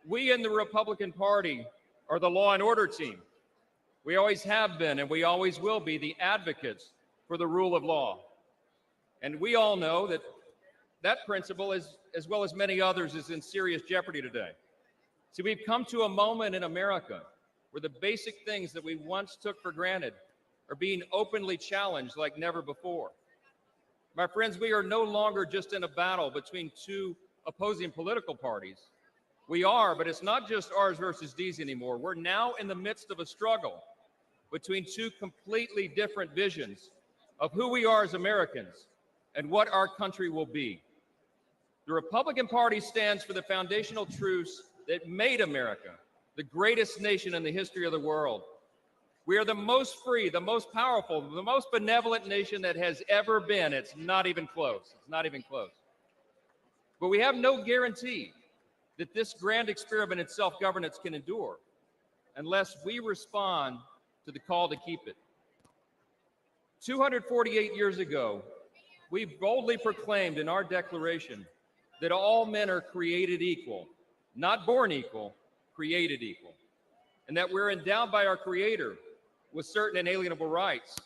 We in the Republican Party are the law and order team. We always have been, and we always will be, the advocates for the rule of law. And we all know that that principle, as well as many others, is in serious jeopardy today. See, we've come to a moment in America where the basic things that we once took for granted are being openly challenged like never before. My friends, we are no longer just in a battle between two opposing political parties. We are, but it's not just ours versus these anymore. We're now in the midst of a struggle between two completely different visions of who we are as Americans and what our country will be. The Republican Party stands for the foundational truths that made America the greatest nation in the history of the world. We are the most free, the most powerful, the most benevolent nation that has ever been. It's not even close. It's not even close. But we have no guarantee that this grand experiment in self-governance can endure unless we respond to the call to keep it. 248 years ago, we boldly proclaimed in our Declaration that all men are created equal, not born equal, created equal, and that we're endowed by our Creator with certain inalienable rights.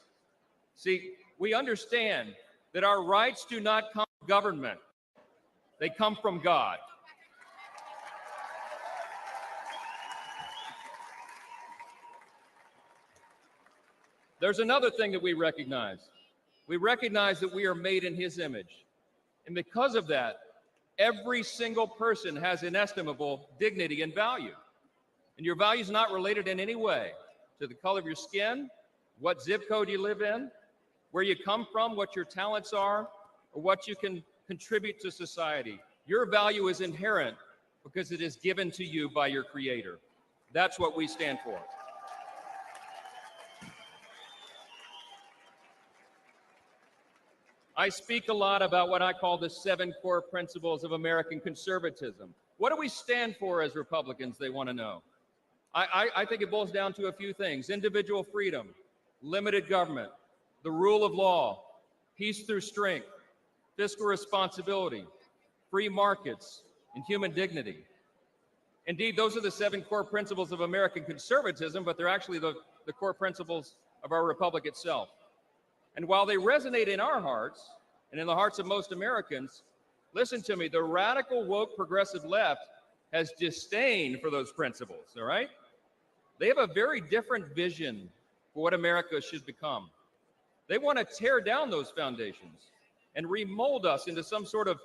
See, we understand that our rights do not come from government, they come from God. There's another thing that we recognize. We recognize that we are made in His image. And because of that, every single person has inestimable dignity and value. And your value is not related in any way to the color of your skin, what zip code you live in, where you come from, what your talents are, or what you can contribute to society. Your value is inherent because it is given to you by your Creator. That's what we stand for. I speak a lot about what I call the 7 core principles of American conservatism. What do we stand for as Republicans, they want to know? I think it boils down to a few things: individual freedom, limited government, the rule of law, peace through strength, fiscal responsibility, free markets, and human dignity. Indeed, those are the 7 core principles of American conservatism, but they're actually the core principles of our republic itself. And while they resonate in our hearts and in the hearts of most Americans, listen to me, the radical woke progressive left has disdain for those principles, all right? They have a very different vision for what America should become. They want to tear down those foundations and remold us into some sort of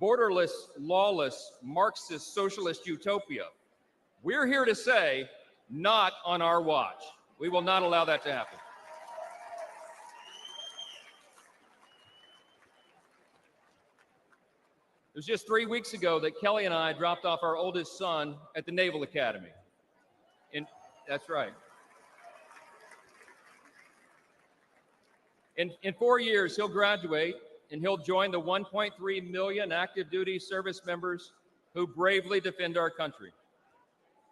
borderless, lawless, Marxist, socialist utopia. We're here to say, not on our watch. We will not allow that to happen. It was just 3 weeks ago that Kelly and I dropped off our oldest son at the Naval Academy. That's right. In 4 years, he'll graduate and he'll join the 1.3 million active duty service members who bravely defend our country.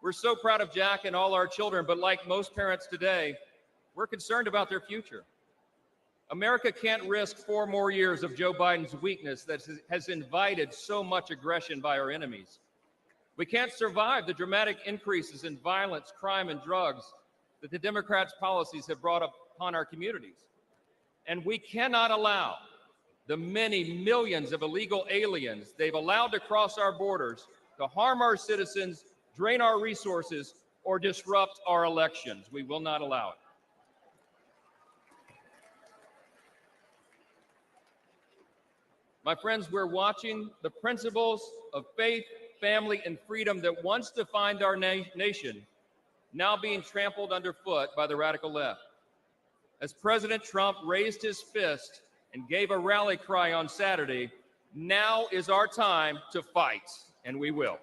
We're so proud of Jack and all our children, but like most parents today, we're concerned about their future. America can't risk 4 more years of Joe Biden's weakness that has invited so much aggression by our enemies. We can't survive the dramatic increases in violence, crime, and drugs that the Democrats' policies have brought upon our communities. And we cannot allow the many millions of illegal aliens they've allowed to cross our borders to harm our citizens, drain our resources, or disrupt our elections. We will not allow it. My friends, we're watching the principles of faith, family, and freedom that once defined our nation now being trampled underfoot by the radical left. as President Trump raised his fist and gave a rally cry on Saturday, now is our time to fight, and we will.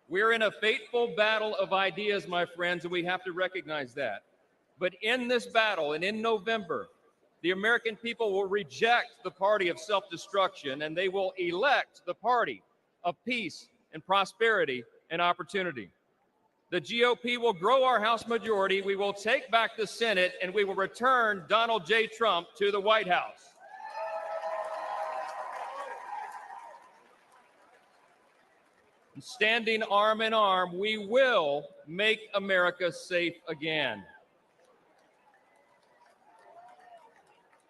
We're in a fateful battle of ideas, my friends, and we have to recognize that. But in this battle, and in November, the American people will reject the party of self-destruction, and they will elect the party of peace and prosperity and opportunity. The GOP will grow our House majority, we will take back the Senate, and we will return Donald J. Trump to the White House. Standing arm in arm, we will make America safe again.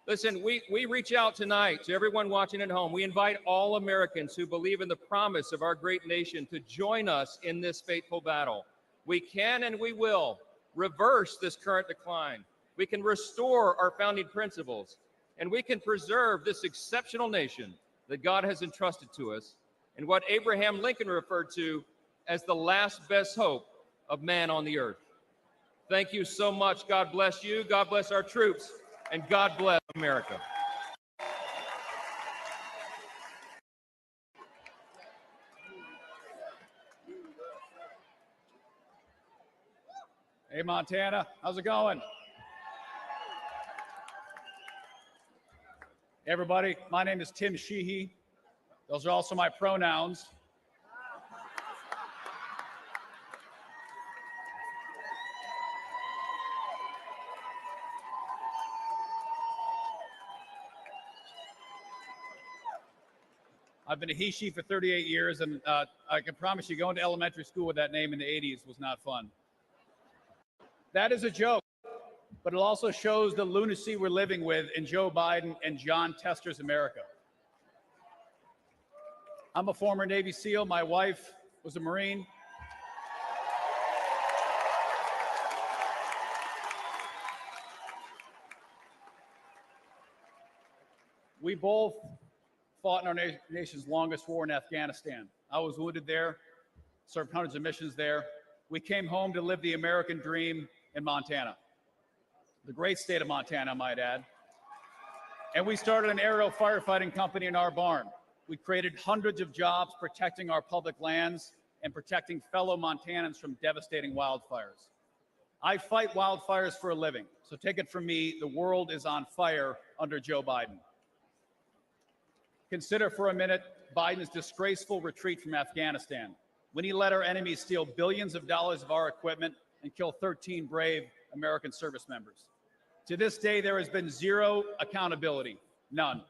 Listen, we reach out tonight to everyone watching at home. We invite all Americans who believe in the promise of our great nation to join us in this fateful battle. We can and we will reverse this current decline. We can restore our founding principles, and we can preserve this exceptional nation that God has entrusted to us, and what Abraham Lincoln referred to as the last best hope of man on the earth. Thank you so much. God bless you. God bless our troops. And God bless America. Hey, Montana, how's it going? Hey, everybody, my name is Tim Sheehy. Those are also my pronouns. I've been a he/she for 38 years, and I can promise you going to elementary school with that name in the 80s was not fun. That is a joke, but it also shows the lunacy we're living with in Joe Biden and John Tester's America. I'm a former Navy SEAL. My wife was a Marine. We both fought in our nation's longest war in Afghanistan. I was wounded there, served hundreds of missions there. We came home to live the American dream in Montana, the great state of Montana, I might add. And we started an aerial firefighting company in our barn. We created hundreds of jobs protecting our public lands and protecting fellow Montanans from devastating wildfires. I fight wildfires for a living, so take it from me, the world is on fire under Joe Biden. Consider for a minute Biden's disgraceful retreat from Afghanistan, when he let our enemies steal billions of dollars of our equipment and kill 13 brave American service members. To this day, there has been zero accountability, none.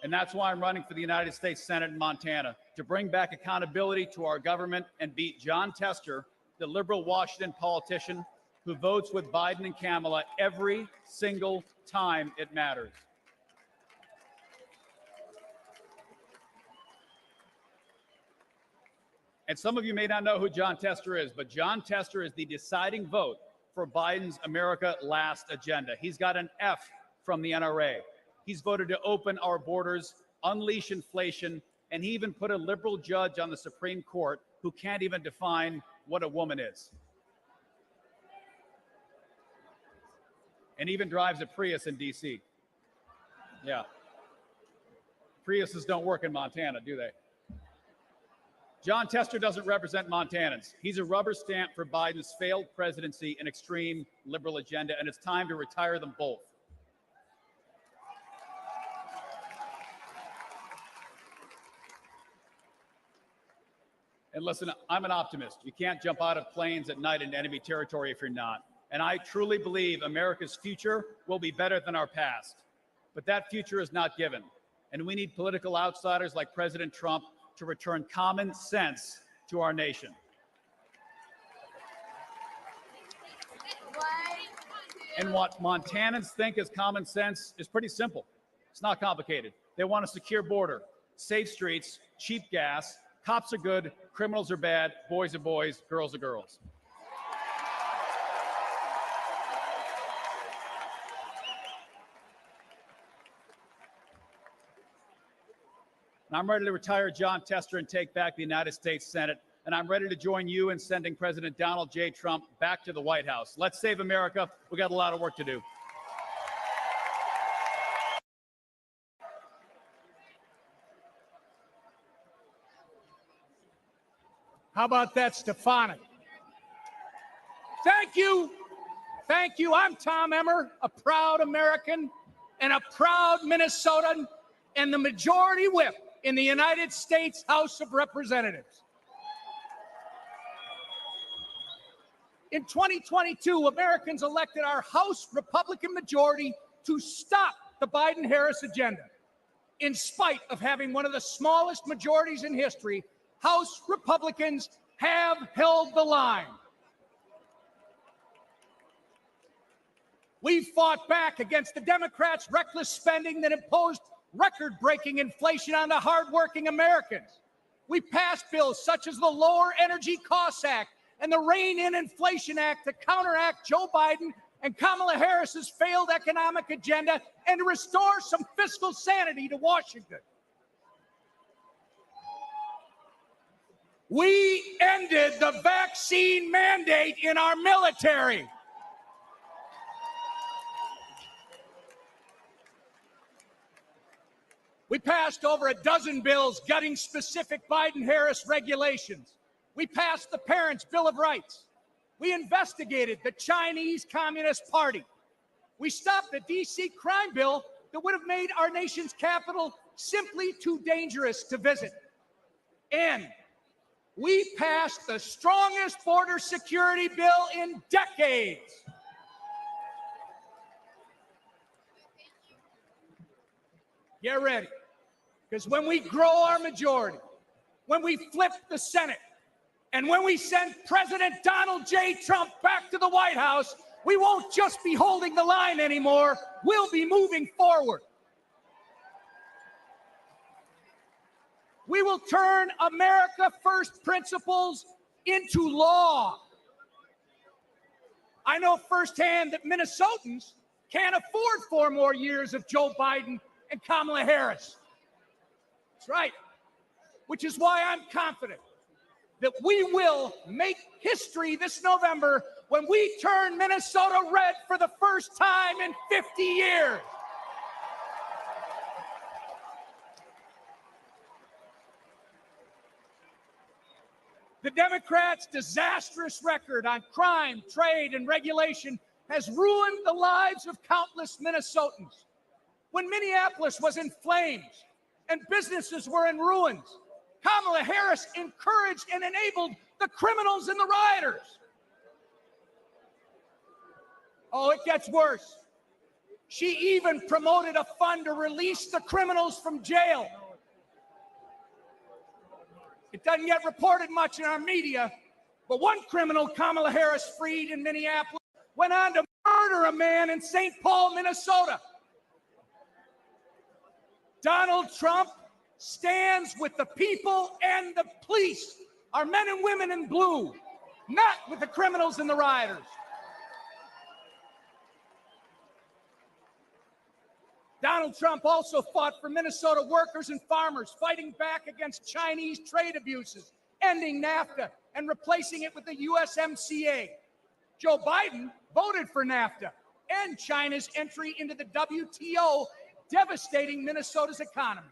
And that's why I'm running for the United States Senate in Montana, to bring back accountability to our government and beat John Tester, the liberal Washington politician who votes with Biden and Kamala every single time it matters. And some of you may not know who John Tester is, but John Tester is the deciding vote for Biden's America Last agenda. He's got an F from the NRA. He's voted to open our borders, unleash inflation, and he even put a liberal judge on the Supreme Court who can't even define what a woman is. And even drives a Prius in DC. Yeah. Priuses don't work in Montana, do they? John Tester doesn't represent Montanans. He's a rubber stamp for Biden's failed presidency and extreme liberal agenda, and it's time to retire them both. And listen, I'm an optimist. You can't jump out of planes at night into enemy territory if you're not. And I truly believe America's future will be better than our past. But that future is not given. And we need political outsiders like President Trump to return common sense to our nation. And what Montanans think is common sense is pretty simple. It's not complicated. They want a secure border, safe streets, cheap gas, cops are good, criminals are bad, boys are boys, girls are girls. And I'm ready to retire John Tester and take back the United States Senate. And I'm ready to join you in sending President Donald J. Trump back to the White House. Let's save America. We got a lot of work to do. How about that, Stefanik? Thank you. Thank you. I'm Tom Emmer, a proud American and a proud Minnesotan and the majority whip in the United States House of Representatives. In 2022, Americans elected our House Republican majority to stop the Biden-Harris agenda. In spite of having one of the smallest majorities in history, House Republicans have held the line. We fought back against the Democrats' reckless spending that imposed record-breaking inflation on the hardworking Americans. We passed bills such as the Lower Energy Costs Act and the Rein in Inflation Act to counteract Joe Biden and Kamala Harris's failed economic agenda and to restore some fiscal sanity to Washington. We ended the vaccine mandate in our military. We passed over a dozen bills gutting specific Biden-Harris regulations. We passed the Parents' Bill of Rights. We investigated the Chinese Communist Party. We stopped the D.C. crime bill that would have made our nation's capital simply too dangerous to visit. And we passed the strongest border security bill in decades. Get ready, because when we grow our majority, when we flip the Senate, and when we send President Donald J. Trump back to the White House, we won't just be holding the line anymore, we'll be moving forward. We will turn America First principles into law. I know firsthand that Minnesotans can't afford 4 more years of Joe Biden and Kamala Harris. That's right. Which is why I'm confident that we will make history this November when we turn Minnesota red for the first time in 50 years. The Democrats' disastrous record on crime, trade, and regulation has ruined the lives of countless Minnesotans. When Minneapolis was in flames and businesses were in ruins, Kamala Harris encouraged and enabled the criminals and the rioters. Oh, it gets worse. She even promoted a fund to release the criminals from jail. It doesn't get reported much in our media, but one criminal Kamala Harris freed in Minneapolis went on to murder a man in St. Paul, Minnesota. Donald Trump stands with the people and the police, our men and women in blue, not with the criminals and the rioters. Donald Trump also fought for Minnesota workers and farmers, fighting back against Chinese trade abuses, ending NAFTA, and replacing it with the USMCA. Joe Biden voted for NAFTA and China's entry into the WTO, devastating Minnesota's economy.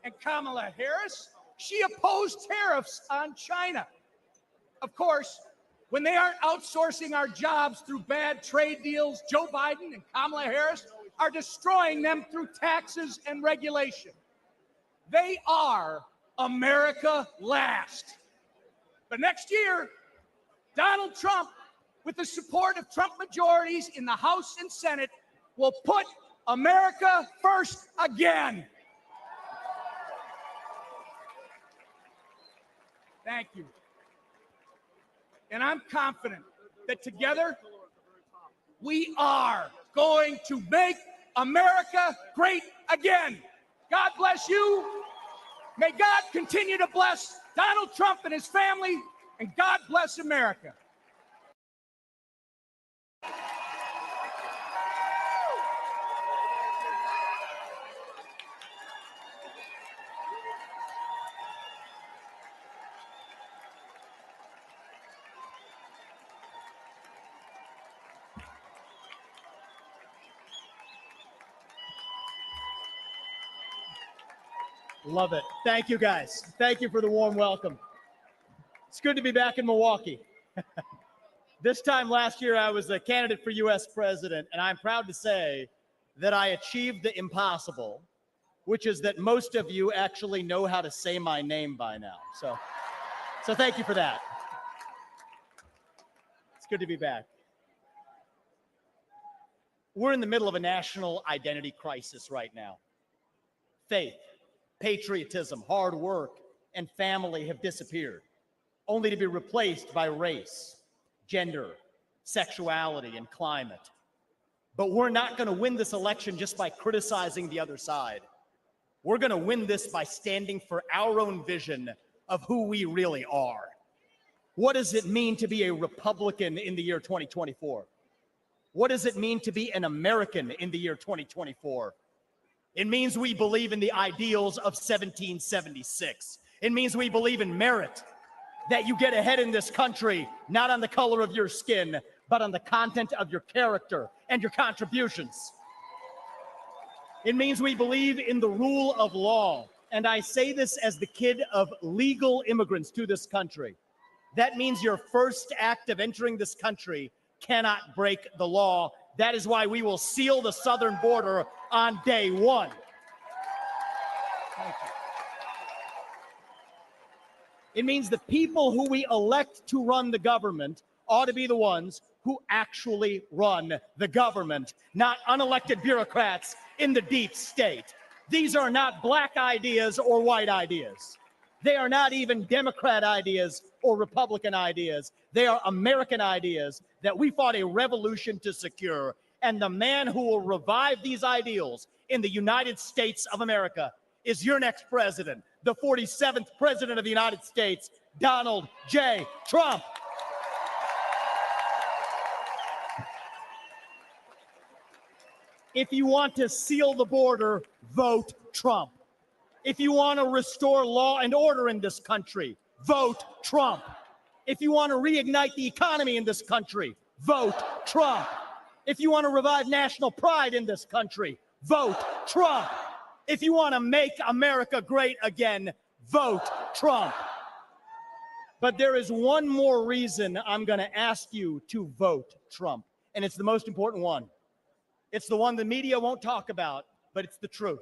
And Kamala Harris, she opposed tariffs on China. Of course, when they aren't outsourcing our jobs through bad trade deals, Joe Biden and Kamala Harris are destroying them through taxes and regulation. They are America last. But next year, Donald Trump, with the support of Trump majorities in the House and Senate, will put America first again. Thank you. And I'm confident that together we are going to make America great again. God bless you. May God continue to bless Donald Trump and his family, and God bless America. Love it. Thank you, guys. Thank you for the warm welcome. It's good to be back in Milwaukee. This time last year, I was a candidate for U.S. president, and I'm proud to say that I achieved the impossible, which is that most of you actually know how to say my name by now. So thank you for that. It's good to be back. We're in the middle of a national identity crisis right now. Faith, patriotism, hard work, and family have disappeared, only to be replaced by race, gender, sexuality, and climate. But we're not going to win this election just by criticizing the other side. We're going to win this by standing for our own vision of who we really are. What does it mean to be a Republican in the year 2024? What does it mean to be an American in the year 2024? It means we believe in the ideals of 1776. It means we believe in merit, that you get ahead in this country, not on the color of your skin, but on the content of your character and your contributions. It means we believe in the rule of law. And I say this as the kid of legal immigrants to this country. That means your first act of entering this country cannot break the law. That is why we will seal the southern border on day one. Thank you. It means the people who we elect to run the government ought to be the ones who actually run the government, not unelected bureaucrats in the deep state. These are not black ideas or white ideas. They are not even Democrat ideas or Republican ideas. They are American ideas that we fought a revolution to secure. And the man who will revive these ideals in the United States of America is your next president, the 47th president of the United States, Donald J. Trump. If you want to seal the border, vote Trump. If you want to restore law and order in this country, vote Trump. If you want to reignite the economy in this country, vote Trump. If you want to revive national pride in this country, vote Trump. If you want to make America great again, vote Trump. But there is one more reason I'm going to ask you to vote Trump, and it's the most important one. It's the one the media won't talk about, but it's the truth.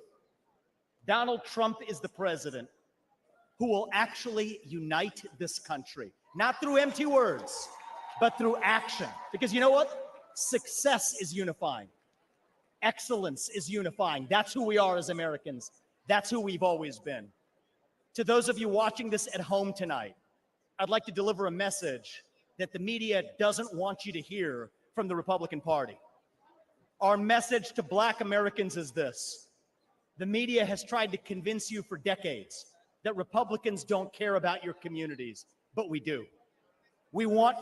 Donald Trump is the president who will actually unite this country, not through empty words, but through action. Because you know what? Success is unifying. Excellence is unifying. That's who we are as Americans. That's who we've always been. To those of you watching this at home tonight, I'd like to deliver a message that the media doesn't want you to hear from the Republican Party. Our message to Black Americans is this: the media has tried to convince you for decades that Republicans don't care about your communities, but we do. We want